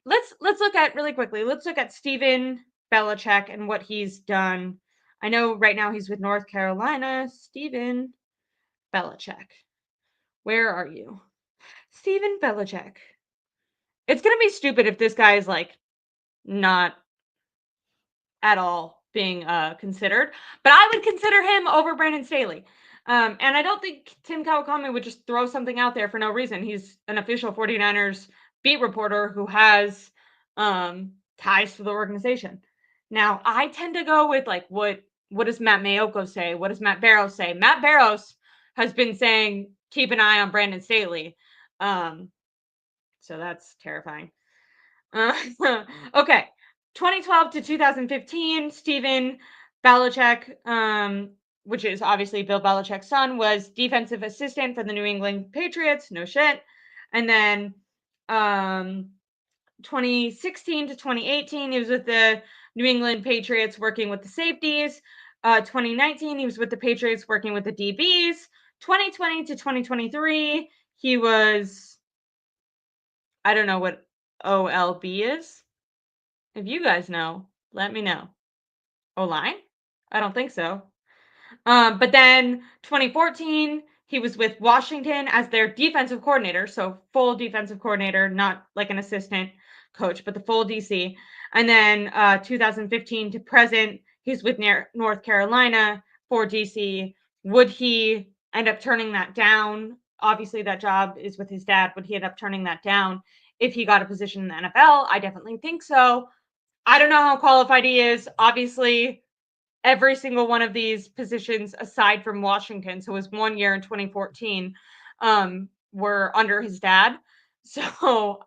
Let's look at really quickly. Let's look at Stephen Belichick and what he's done. I know right now he's with North Carolina. Stephen Belichick, where are you? Stephen Belichick. It's gonna be stupid if this guy is like not at all being considered, but I would consider him over Brandon Staley. And I don't think Tim Kawakami would just throw something out there for no reason. He's an official 49ers beat reporter who has ties to the organization. Now, I tend to go with like what does Matt Mayoko say? What does Matt Barrows say? Matt Barrows has been saying keep an eye on Brandon Staley. So that's terrifying. Okay. 2012 to 2015, Stephen Belichick, which is obviously Bill Belichick's son, was defensive assistant for the New England Patriots. No shit. And then 2016 to 2018, he was with the New England Patriots working with the safeties. 2019, he was with the Patriots working with the DBs. 2020 to 2023, he was, I don't know what OLB is. If you guys know, let me know. O-line? I don't think so. But then 2014, he was with Washington as their defensive coordinator. So full defensive coordinator, not like an assistant coach, but the full DC. And then 2015 to present, he's with North Carolina for DC. Would he end up turning that down? Obviously, that job is with his dad. Would he end up turning that down if he got a position in the NFL? I definitely think so. I don't know how qualified he is. Obviously, every single one of these positions, aside from Washington, so his 1 year in 2014, were under his dad. So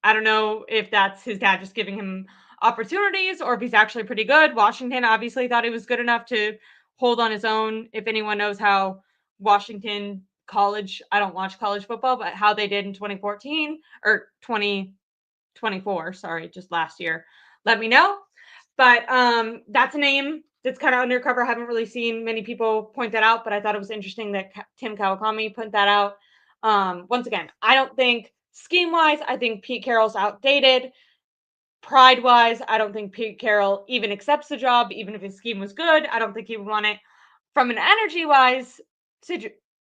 I don't know if that's his dad just giving him opportunities or if he's actually pretty good. Washington obviously thought he was good enough to hold on his own. If anyone knows how Washington college, I don't watch college football, but how they did in 2014 or 2024, sorry, just last year, let me know. But that's a name that's kind of undercover. I haven't really seen many people point that out, but I thought it was interesting that Tim Kawakami put that out. Once again, I don't think scheme wise, I think Pete Carroll's outdated. Pride wise, I don't think Pete Carroll even accepts the job, even if his scheme was good. I don't think he would want it. From an energy wise,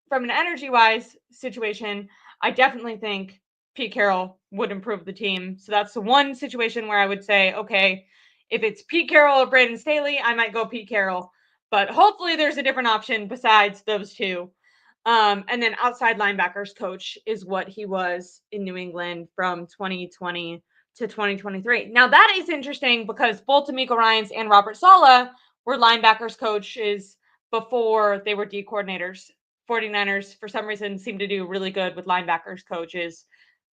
from an energy wise situation, I definitely think Pete Carroll would improve the team. So that's the one situation where I would say, okay, if it's Pete Carroll or Brandon Staley, I might go Pete Carroll. But hopefully there's a different option besides those two. And then outside linebackers coach is what he was in New England from 2020 to 2023. Now that is interesting because both D'Amico Ryans and Robert Saleh were linebackers coaches before they were D coordinators. 49ers, for some reason, seem to do really good with linebackers coaches,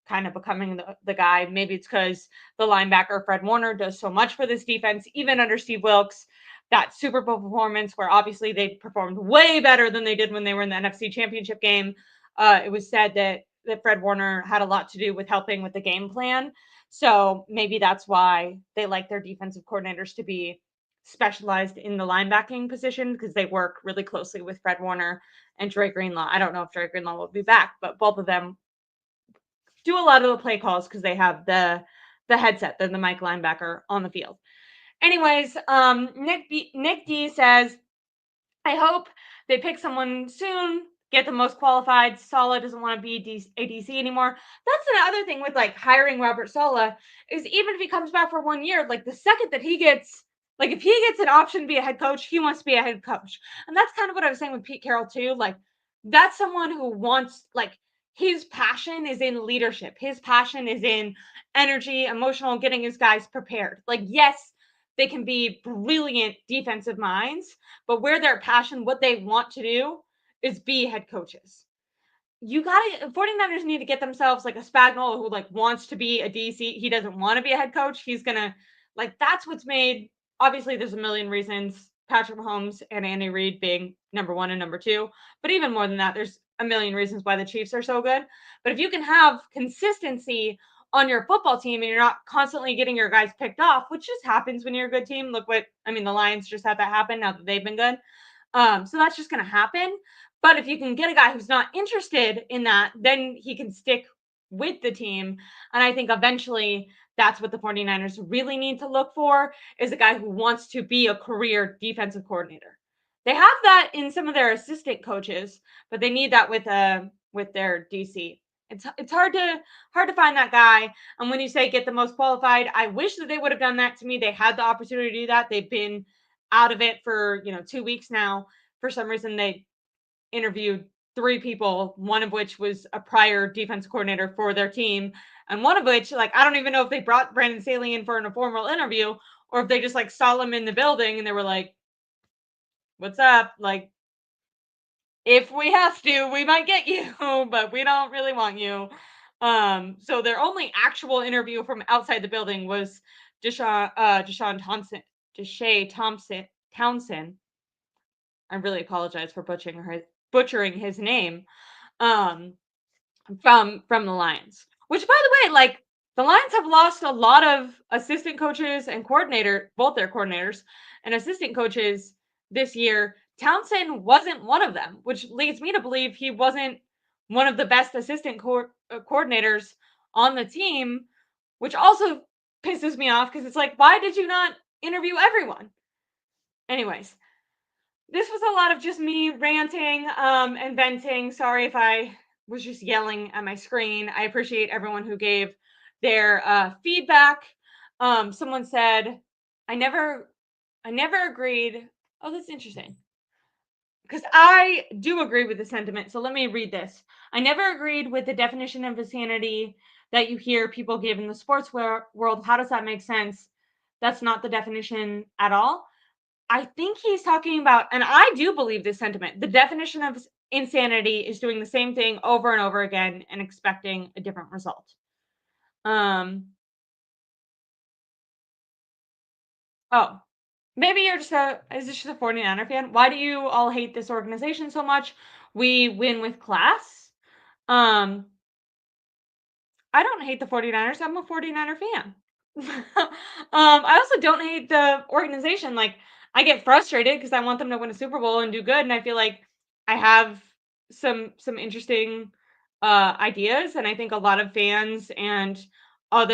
kind of becoming the guy. Maybe it's because the linebacker, Fred Warner, does so much for this defense, even under Steve Wilkes. That Super Bowl performance, where obviously they performed way better than they did when they were in the NFC Championship game. It was said that Fred Warner had a lot to do with helping with the game plan. So maybe that's why they like their defensive coordinators to be specialized in the linebacking position because they work really closely with Fred Warner and Dre Greenlaw. I don't know if Dre Greenlaw will be back, but both of them do a lot of the play calls because they have the headset, the mic linebacker on the field. Anyways, Nick D says, I hope they pick someone soon, get the most qualified. Saleh doesn't want to be a DC anymore. That's another thing with like hiring Robert Saleh is even if he comes back for 1 year, like the second that he gets, like if he gets an option to be a head coach, he wants to be a head coach. And that's kind of what I was saying with Pete Carroll too. Like that's someone who wants, like his passion is in leadership. His passion is in energy, emotional, getting his guys prepared. Like, yes, they can be brilliant defensive minds, but where their passion, what they want to do is be head coaches. You gotta 49ers need to get themselves like a Spagnuolo who like wants to be a DC. He doesn't want to be a head coach. He's gonna like that's what's made obviously there's a million reasons Patrick Mahomes and Andy Reid being number one and number two, but even more than that, there's a million reasons why the Chiefs are so good. But if you can have consistency on your football team and you're not constantly getting your guys picked off, which just happens when you're a good team. Look what I mean, the Lions just had that happen now that they've been good. So that's just going to happen. But if you can get a guy who's not interested in that, then he can stick with the team. And I think eventually that's what the 49ers really need to look for is a guy who wants to be a career defensive coordinator. They have that in some of their assistant coaches, but they need that with their DC. It's hard to find that guy. And when you say get the most qualified, I wish that they would have done that to me. They had the opportunity to do that. They've been out of it for 2 weeks now. For some reason, they interviewed 3 people, one of which was a prior defense coordinator for their team, and one of which, like, I don't even know if they brought Brandon Staley in for an informal interview or if they just like saw him in the building and they were like, "What's up?" Like, if we have to, we might get you, but we don't really want you. So their only actual interview from outside the building was Deshaun Townsend. I really apologize for butchering his name. Um, from the Lions. Which, by the way, like the Lions have lost a lot of assistant coaches and both their coordinators and assistant coaches this year. Townsend wasn't one of them, which leads me to believe he wasn't one of the best assistant coordinators on the team, which also pisses me off because it's like, why did you not interview everyone? Anyways, this was a lot of just me ranting and venting. Sorry if I was just yelling at my screen. I appreciate everyone who gave their feedback. Someone said, I never agreed. Oh, that's interesting. Because I do agree with the sentiment. So let me read this. I never agreed with the definition of insanity that you hear people give in the sports world. How does that make sense? That's not the definition at all. I think he's talking about, and I do believe this sentiment. The definition of insanity is doing the same thing over and over again and expecting a different result. Um, oh, maybe you're just is this just a 49er fan? Why do you all hate this organization so much? We win with class. Um, I don't hate the 49ers. I'm a 49er fan. I also don't hate the organization. Like, I get frustrated because I want them to win a Super Bowl and do good, and I feel like I have some interesting ideas, and I think a lot of fans and and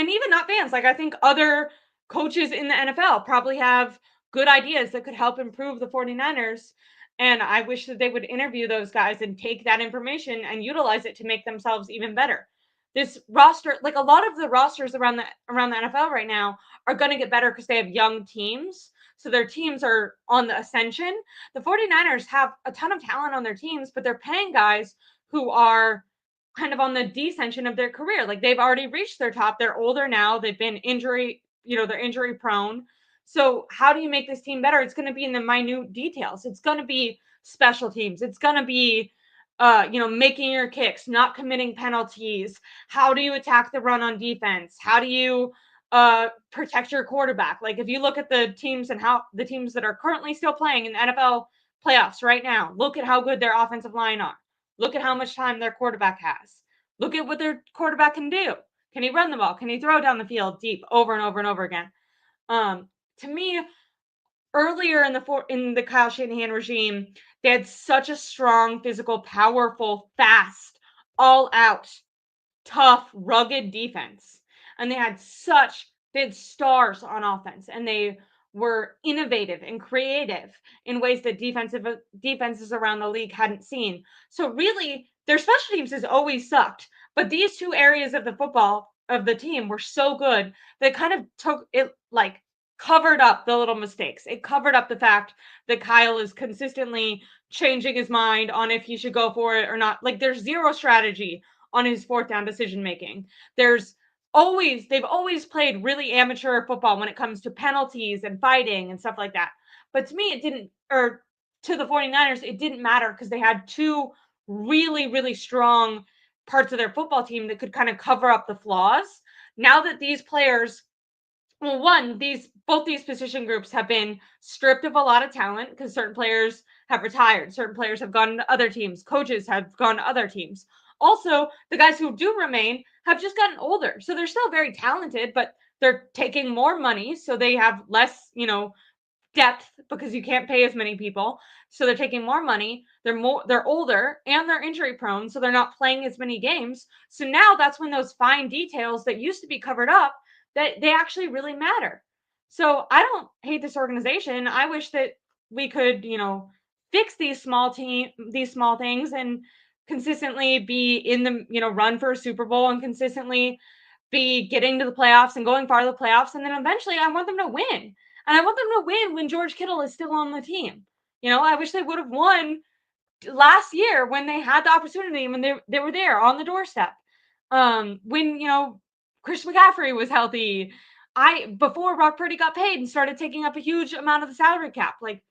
even not fans, like I think other coaches in the NFL probably have good ideas that could help improve the 49ers. And I wish that they would interview those guys and take that information and utilize it to make themselves even better. This roster, like a lot of the rosters around the NFL right now, are going to get better because they have young teams. So their teams are on the ascension. The 49ers have a ton of talent on their teams, but they're paying guys who are kind of on the descension of their career. Like they've already reached their top. They're older now. They've been they're injury prone. So how do you make this team better? It's going to be in the minute details. It's going to be special teams. It's going to be making your kicks, not committing penalties. How do you attack the run on defense? How do you protect your quarterback? Like if you look at the teams and how the teams that are currently still playing in the NFL playoffs right now, look at how good their offensive line are. Look at how much time their quarterback has. Look at what their quarterback can do. Can he run the ball? Can he throw down the field deep over and over and over again? To me, earlier in the Kyle Shanahan regime, they had such a strong, physical, powerful, fast, all out, tough, rugged defense. And they had stars on offense, and they were innovative and creative in ways that defenses around the league hadn't seen. So really, their special teams has always sucked, but these two areas of the football of the team were so good that kind of took it, like covered up the little mistakes. It covered up the fact that Kyle is consistently changing his mind on if he should go for it or not. Like there's zero strategy on his fourth down decision making. They've always played really amateur football when it comes to penalties and fighting and stuff like that. But to me, it didn't, or to the 49ers, it didn't matter because they had two really, really strong parts of their football team that could kind of cover up the flaws. Now that these players, well, one, both these position groups have been stripped of a lot of talent because certain players have retired, certain players have gone to other teams, coaches have gone to other teams. Also, the guys who do remain have just gotten older. So they're still very talented, but they're taking more money. So they have less, depth because you can't pay as many people. So they're taking more money. They're older and they're injury prone. So they're not playing as many games. So now that's when those fine details that used to be covered up, that they actually really matter. So I don't hate this organization. I wish that we could, fix these small things and consistently be in the, run for a Super Bowl and consistently be getting to the playoffs and going far to the playoffs. And then eventually I want them to win. And I want them to win when George Kittle is still on the team. I wish they would have won last year when they had the opportunity, when they were there on the doorstep. When, Chris McCaffrey was healthy. Before Brock Purdy got paid and started taking up a huge amount of the salary cap. Like,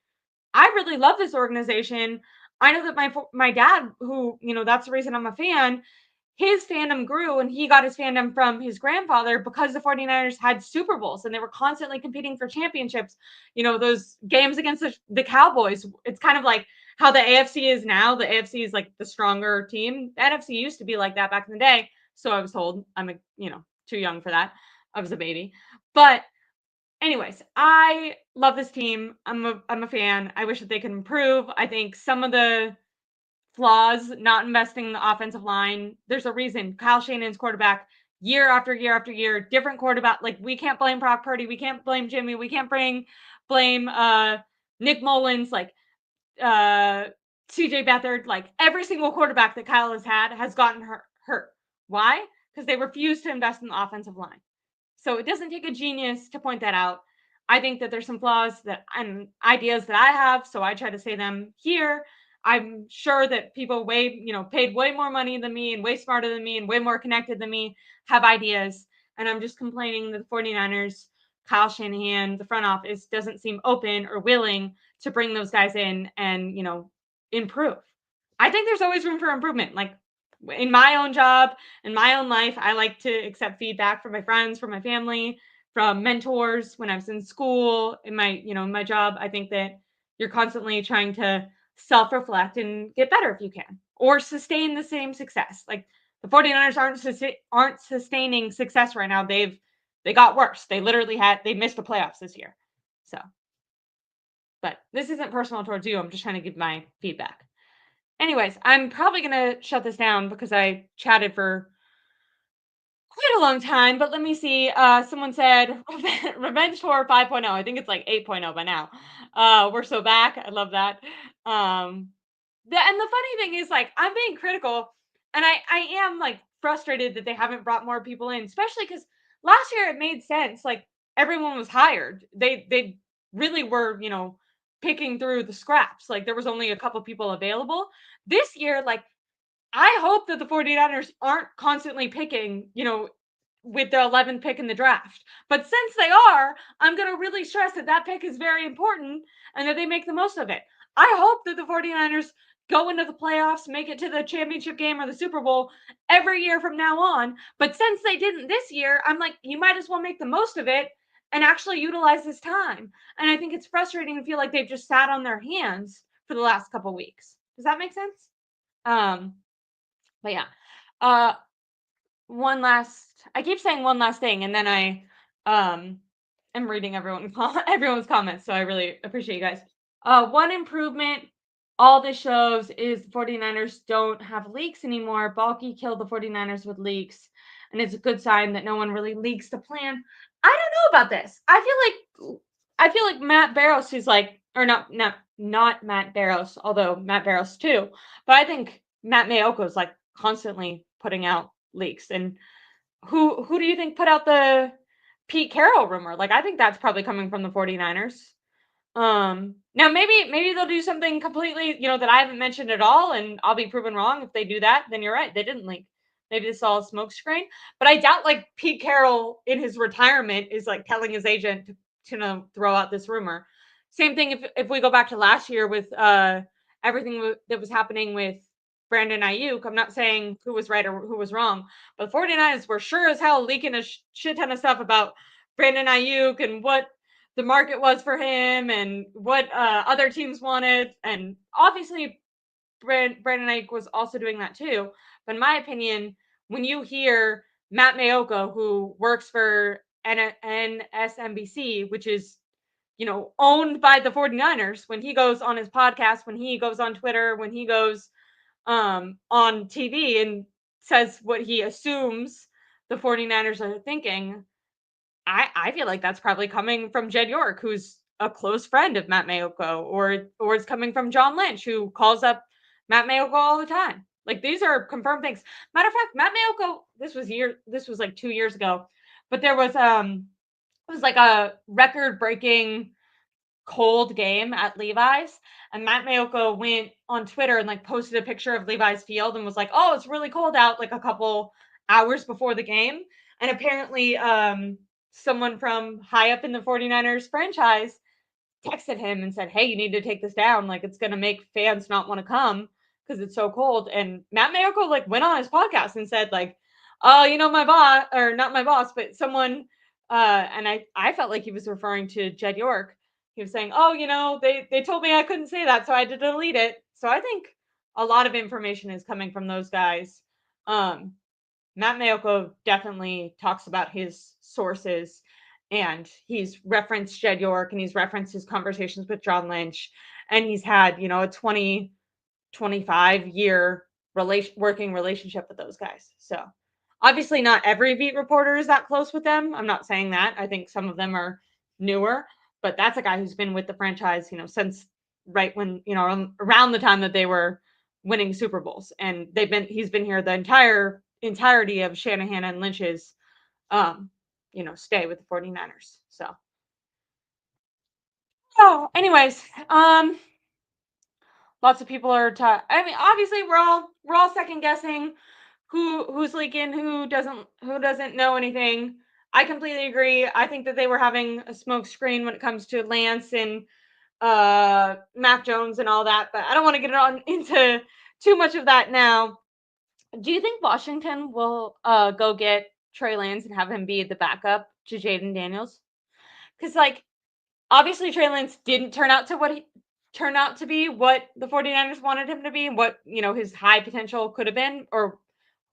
I really love this organization. I know that my dad, who, that's the reason I'm a fan, his fandom grew and he got his fandom from his grandfather because the 49ers had Super Bowls and they were constantly competing for championships. Those games against the Cowboys, it's kind of like how the AFC is now. The AFC is like the stronger team. The NFC used to be like that back in the day. So I was told. I'm too young for that. I was a baby. But anyways, I love this team. I'm a fan. I wish that they could improve. I think some of the flaws, not investing in the offensive line. There's a reason Kyle Shanahan's quarterback year after year after year, different quarterback. Like we can't blame Brock Purdy, we can't blame Jimmy, we can't blame Nick Mullins, like CJ Beathard, like every single quarterback that Kyle has had has gotten hurt. Why? Because they refuse to invest in the offensive line. So it doesn't take a genius to point that out. I think that there's some flaws and ideas that I have, so I try to say them here. I'm sure that people paid way more money than me and way smarter than me and way more connected than me have ideas. And I'm just complaining that the 49ers Kyle Shanahan, the front office, doesn't seem open or willing to bring those guys in and, improve. I think there's always room for improvement. Like in my own job, in my own life, I like to accept feedback from my friends, from my family, from mentors when I was in school, in my job. I think that you're constantly trying to self-reflect and get better if you can, or sustain the same success. Like the 49ers aren't sustaining success right now. They got worse. They missed the playoffs this year. So, but this isn't personal towards you. I'm just trying to give my feedback. Anyways, I'm probably gonna shut this down because I chatted for quite a long time, but let me see. Someone said Revenge Tour 5.0. I think it's like 8.0 by now. We're so back. I love that. Um, and the funny thing is, like, I'm being critical, and I am like frustrated that they haven't brought more people in, especially because last year it made sense. Like everyone was hired. They really were, picking through the scraps. Like there was only a couple people available. This year, like I hope that the 49ers aren't constantly picking, with the 11th pick in the draft. But since they are, I'm going to really stress that that pick is very important and that they make the most of it. I hope that the 49ers go into the playoffs, make it to the championship game or the Super Bowl every year from now on. But since they didn't this year, I'm like, you might as well make the most of it and actually utilize this time. And I think it's frustrating to feel like they've just sat on their hands for the last couple weeks. Does that make sense? Um, but yeah. Uh one last I keep saying one last thing and then I um am reading everyone's comments, so I really appreciate you guys. One improvement all this shows is the 49ers don't have leaks anymore. Balky killed the 49ers with leaks, and it's a good sign that no one really leaks the plan. I don't know about this. I feel like Matt Barrows is like, or not Matt Barrows, although Matt Barrows too, but I think Matt Mayoko is like constantly putting out leaks. And who do you think put out the Pete Carroll rumor? Like I think that's probably coming from the 49ers. Now maybe they'll do something completely, that I haven't mentioned at all, and I'll be proven wrong. If they do that, then you're right. They didn't leak. Maybe this is all a smoke screen. But I doubt like Pete Carroll in his retirement is like telling his agent to throw out this rumor. Same thing if we go back to last year with everything that was happening with Brandon Ayuk. I'm not saying who was right or who was wrong, but the 49ers were sure as hell leaking a shit ton of stuff about Brandon Ayuk and what the market was for him and what other teams wanted. And obviously, Brandon Ayuk was also doing that too. But in my opinion, when you hear Matt Mayoko, who works for NSNBC, which is, owned by the 49ers, when he goes on his podcast, when he goes on Twitter, when he goes on TV and says what he assumes the 49ers are thinking, I feel like that's probably coming from Jed York, who's a close friend of Matt Mayoko, or it's coming from John Lynch, who calls up Matt Mayoko all the time. Like these are confirmed things. Matter of fact, Matt Mayoko, this was like 2 years ago, but there was it was like a record breaking cold game at Levi's, and Matt Mayoko went on Twitter and like posted a picture of Levi's field and was like, "Oh, it's really cold out," like a couple hours before the game. And apparently, someone from high up in the 49ers franchise texted him and said, "Hey, you need to take this down. Like, it's gonna make fans not want to come because it's so cold." And Matt Mayoko like went on his podcast and said, like, "Oh, my boss, or not my boss, but someone." And I felt like he was referring to Jed York. He was saying, "Oh, they told me I couldn't say that, so I had to delete it." So I think a lot of information is coming from those guys. Um, Matt Mayoko definitely talks about his sources, and he's referenced Jed York and he's referenced his conversations with John Lynch, and he's had, a 25-year working relationship with those guys. So obviously not every beat reporter is that close with them. I'm not saying that. I think some of them are newer, but that's a guy who's been with the franchise, since right when, around the time that they were winning Super Bowls. And he's been here the entirety of Shanahan and Lynch's stay with the 49ers. So anyways, lots of people are I mean, obviously we're all second guessing who's leaking, who doesn't know anything. I completely agree. I think that they were having a smoke screen when it comes to Lance and Mac Jones and all that, but I don't want to get on into too much of that now. Do you think Washington will go get Trey Lance and have him be the backup to Jaden Daniels? Because like obviously Trey Lance didn't turn out to what he turned out to be what the 49ers wanted him to be, what his high potential could have been or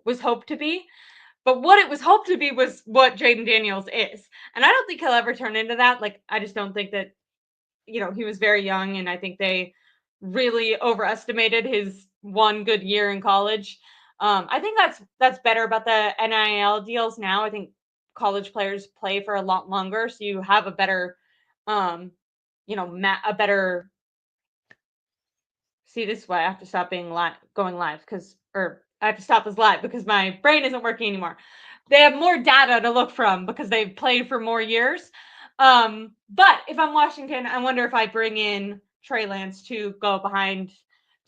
was hoped to be. But what it was hoped to be was what Jaden Daniels is. And I don't think he'll ever turn into that. Like, I just don't think that, he was very young. And I think they really overestimated his one good year in college. I think that's better about the NIL deals now. I think college players play for a lot longer. So you have a better, um, a better. See, this is why I have to stop being going live or I have to stop this live because my brain isn't working anymore. They have more data to look from because they've played for more years. But if I'm Washington, I wonder if I bring in Trey Lance to go behind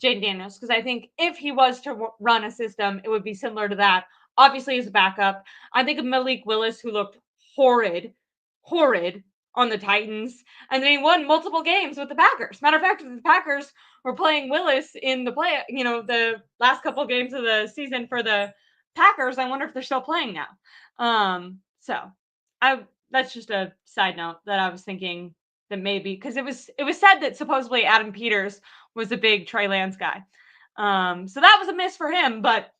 Jaden Daniels because I think if he was to run a system, it would be similar to that. Obviously, as a backup, I think of Malik Willis, who looked horrid on the Titans, and then he won multiple games with the Packers. Matter of fact, the Packers were playing Willis in the last couple of games of the season for the Packers. I wonder if they're still playing now. So that's just a side note that I was thinking that maybe because it was said that supposedly Adam Peters was a big Trey Lance guy. So that was a miss for him, but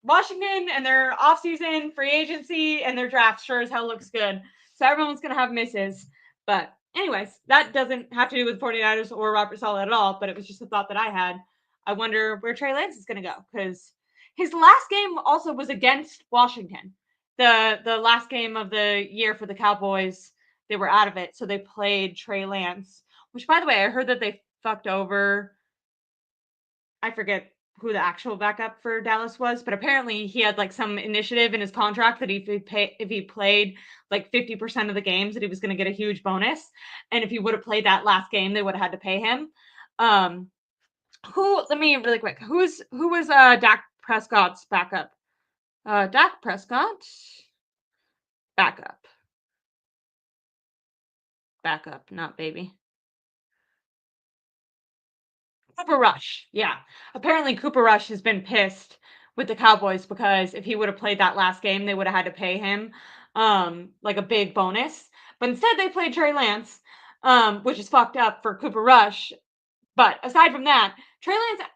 Washington and their offseason free agency and their draft sure as hell looks good. So everyone's going to have misses. But anyways, that doesn't have to do with 49ers or Robert Saleh at all, but it was just a thought that I had. I wonder where Trey Lance is going to go because his last game also was against Washington. The last game of the year for the Cowboys, they were out of it. So they played Trey Lance, which by the way, I heard that they fucked over. I forget who the actual backup for Dallas was, but apparently he had like some initiative in his contract that if he played like 50% of the games that he was going to get a huge bonus. And if he would have played that last game, they would have had to pay him. Let me really quick. Who was Dak Prescott's backup? Dak Prescott backup. Backup, not baby. Cooper Rush. Yeah. Apparently Cooper Rush has been pissed with the Cowboys because if he would have played that last game, they would have had to pay him like a big bonus. But instead they played Trey Lance, which is fucked up for Cooper Rush. But aside from that, Trey Lance,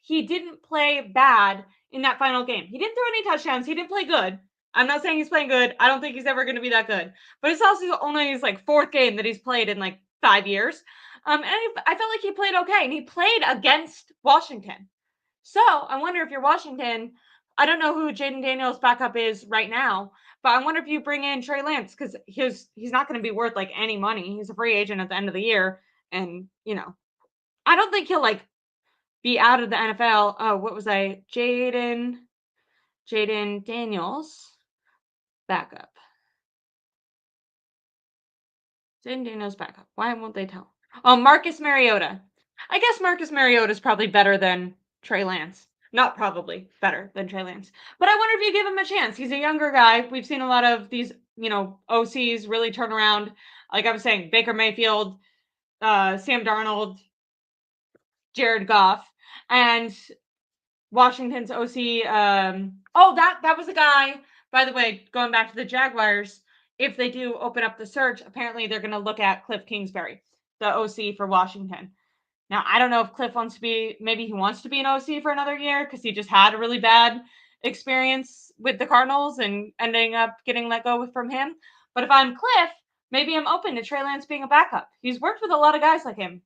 he didn't play bad in that final game. He didn't throw any touchdowns. He didn't play good. I'm not saying he's playing good. I don't think he's ever going to be that good. But it's also only his like fourth game that he's played in like 5 years. And I felt like he played okay, and he played against Washington. So I wonder if you're Washington, I don't know who Jaden Daniels' backup is right now, but I wonder if you bring in Trey Lance because he's not going to be worth like any money. He's a free agent at the end of the year, and I don't think he'll like be out of the NFL. Oh, what was I? Jaden Daniels backup. Jaden Daniels backup. Why won't they tell? Oh, Marcus Mariota. I guess Marcus Mariota is probably better than Trey Lance. Not probably better than Trey Lance. But I wonder if you give him a chance. He's a younger guy. We've seen a lot of these, OCs really turn around. Like I was saying, Baker Mayfield, Sam Darnold, Jared Goff, and Washington's OC. That was a guy, by the way, going back to the Jaguars. If they do open up the search, apparently they're going to look at Cliff Kingsbury, the OC for Washington. Now, I don't know if Cliff maybe he wants to be an OC for another year because he just had a really bad experience with the Cardinals and ending up getting let go from him. But if I'm Cliff, maybe I'm open to Trey Lance being a backup. He's worked with a lot of guys like him,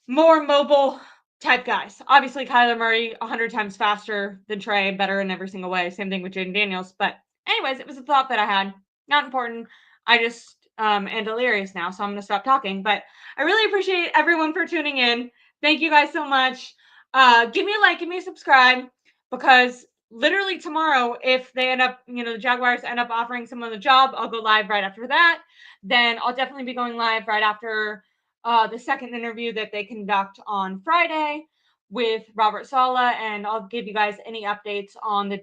more mobile type guys. Obviously, Kyler Murray 100 times faster than Trey, better in every single way. Same thing with Jaden Daniels. But anyways, it was a thought that I had. Not important. I just am delirious now, so I'm going to stop talking. But I really appreciate everyone for tuning in. Thank you guys so much. Give me a like, give me a subscribe, because literally tomorrow, if they end up, the Jaguars end up offering someone the job, I'll go live right after that. Then I'll definitely be going live right after the second interview that they conduct on Friday with Robert Saleh, and I'll give you guys any updates on the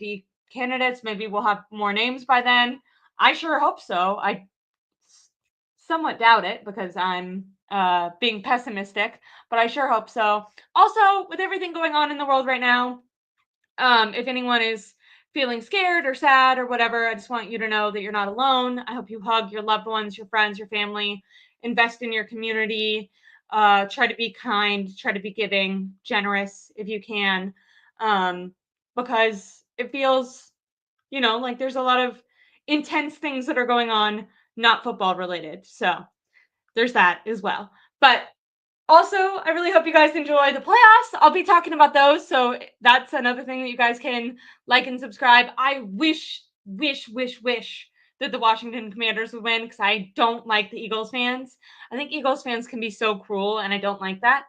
candidates. Maybe we'll have more names by then. I sure hope so. I somewhat doubt it because I'm being pessimistic, but I sure hope so. Also, with everything going on in the world right now, if anyone is feeling scared or sad or whatever, I just want you to know that you're not alone. I hope you hug your loved ones, your friends, your family, invest in your community, try to be kind, try to be giving, generous if you can, because it feels, like there's a lot of intense things that are going on, not football related. So there's that as well. But also, I really hope you guys enjoy the playoffs. I'll be talking about those. So that's another thing that you guys can like and subscribe. I wish that the Washington Commanders would win because I don't like the Eagles fans. I think Eagles fans can be so cruel, and I don't like that.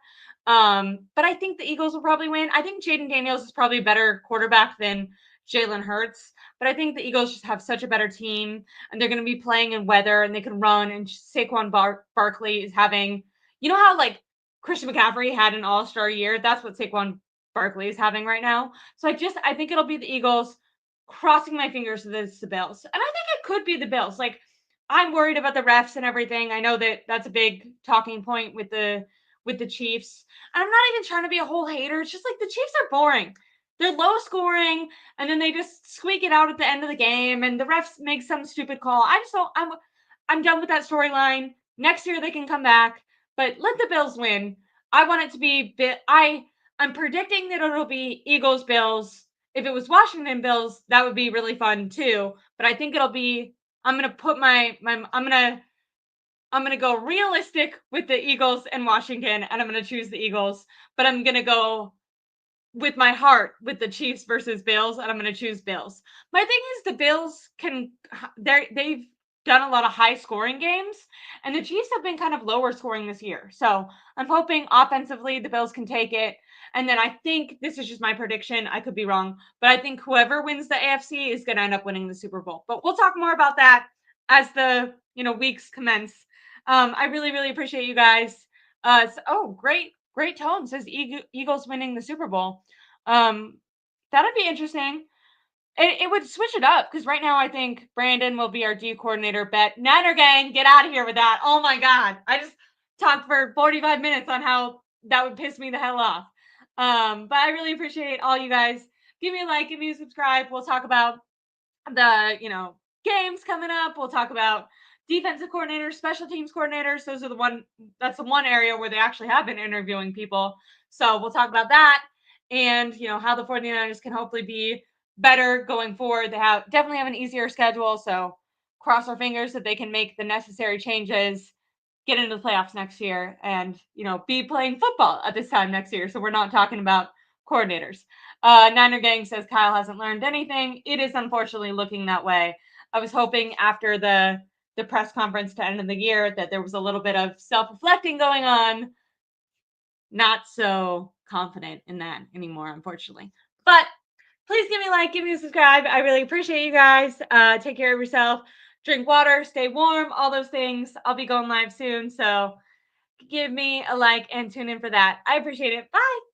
But I think the Eagles will probably win. I think Jaden Daniels is probably a better quarterback than Jalen Hurts. But I think the Eagles just have such a better team, and they're going to be playing in weather, and they can run. And Saquon Barkley is having, how like Christian McCaffrey had an all-star year. That's what Saquon Barkley is having right now. So I think it'll be the Eagles, crossing my fingers that it's the Bills. And I think it could be the Bills. Like, I'm worried about the refs and everything. I know that that's a big talking point with the Chiefs. And I'm not even trying to be a whole hater. It's just like the Chiefs are boring. They're low scoring, and then they just squeak it out at the end of the game, and the refs make some stupid call. I just don't. I'm done with that storyline. Next year they can come back, but let the Bills win. I want it to be. I'm predicting that it'll be Eagles Bills. If it was Washington Bills, that would be really fun too. But I think it'll be. I'm gonna put I'm gonna go realistic with the Eagles and Washington, and I'm gonna choose the Eagles. But I'm gonna go with my heart with the Chiefs versus Bills, and I'm going to choose Bills. My thing is the Bills they've done a lot of high scoring games, and the Chiefs have been kind of lower scoring this year. So I'm hoping offensively the Bills can take it. And then I think this is just my prediction. I could be wrong, but I think whoever wins the AFC is going to end up winning the Super Bowl. But we'll talk more about that as the weeks commence. I really, really appreciate you guys. Great tone says Eagles winning the Super Bowl. That'd be interesting. It would switch it up because right now I think Brandon will be our D coordinator. Bet Niner gang, get out of here with that. Oh my God. I just talked for 45 minutes on how that would piss me the hell off. But I really appreciate all you guys. Give me a like, give me a subscribe. We'll talk about the, games coming up. We'll talk about defensive coordinators, special teams coordinators. That's the one area where they actually have been interviewing people. So we'll talk about that and, how the 49ers can hopefully be better going forward. They definitely have an easier schedule. So cross our fingers that they can make the necessary changes, get into the playoffs next year, and, be playing football at this time next year. So we're not talking about coordinators. Niner Gang says Kyle hasn't learned anything. It is unfortunately looking that way. I was hoping after the press conference to end of the year that there was a little bit of self-reflecting going on. Not so confident in that anymore, unfortunately. But please give me a like, give me a subscribe. I really appreciate you guys. Take care of yourself. Drink water, stay warm, all those things. I'll be going live soon. So give me a like and tune in for that. I appreciate it. Bye.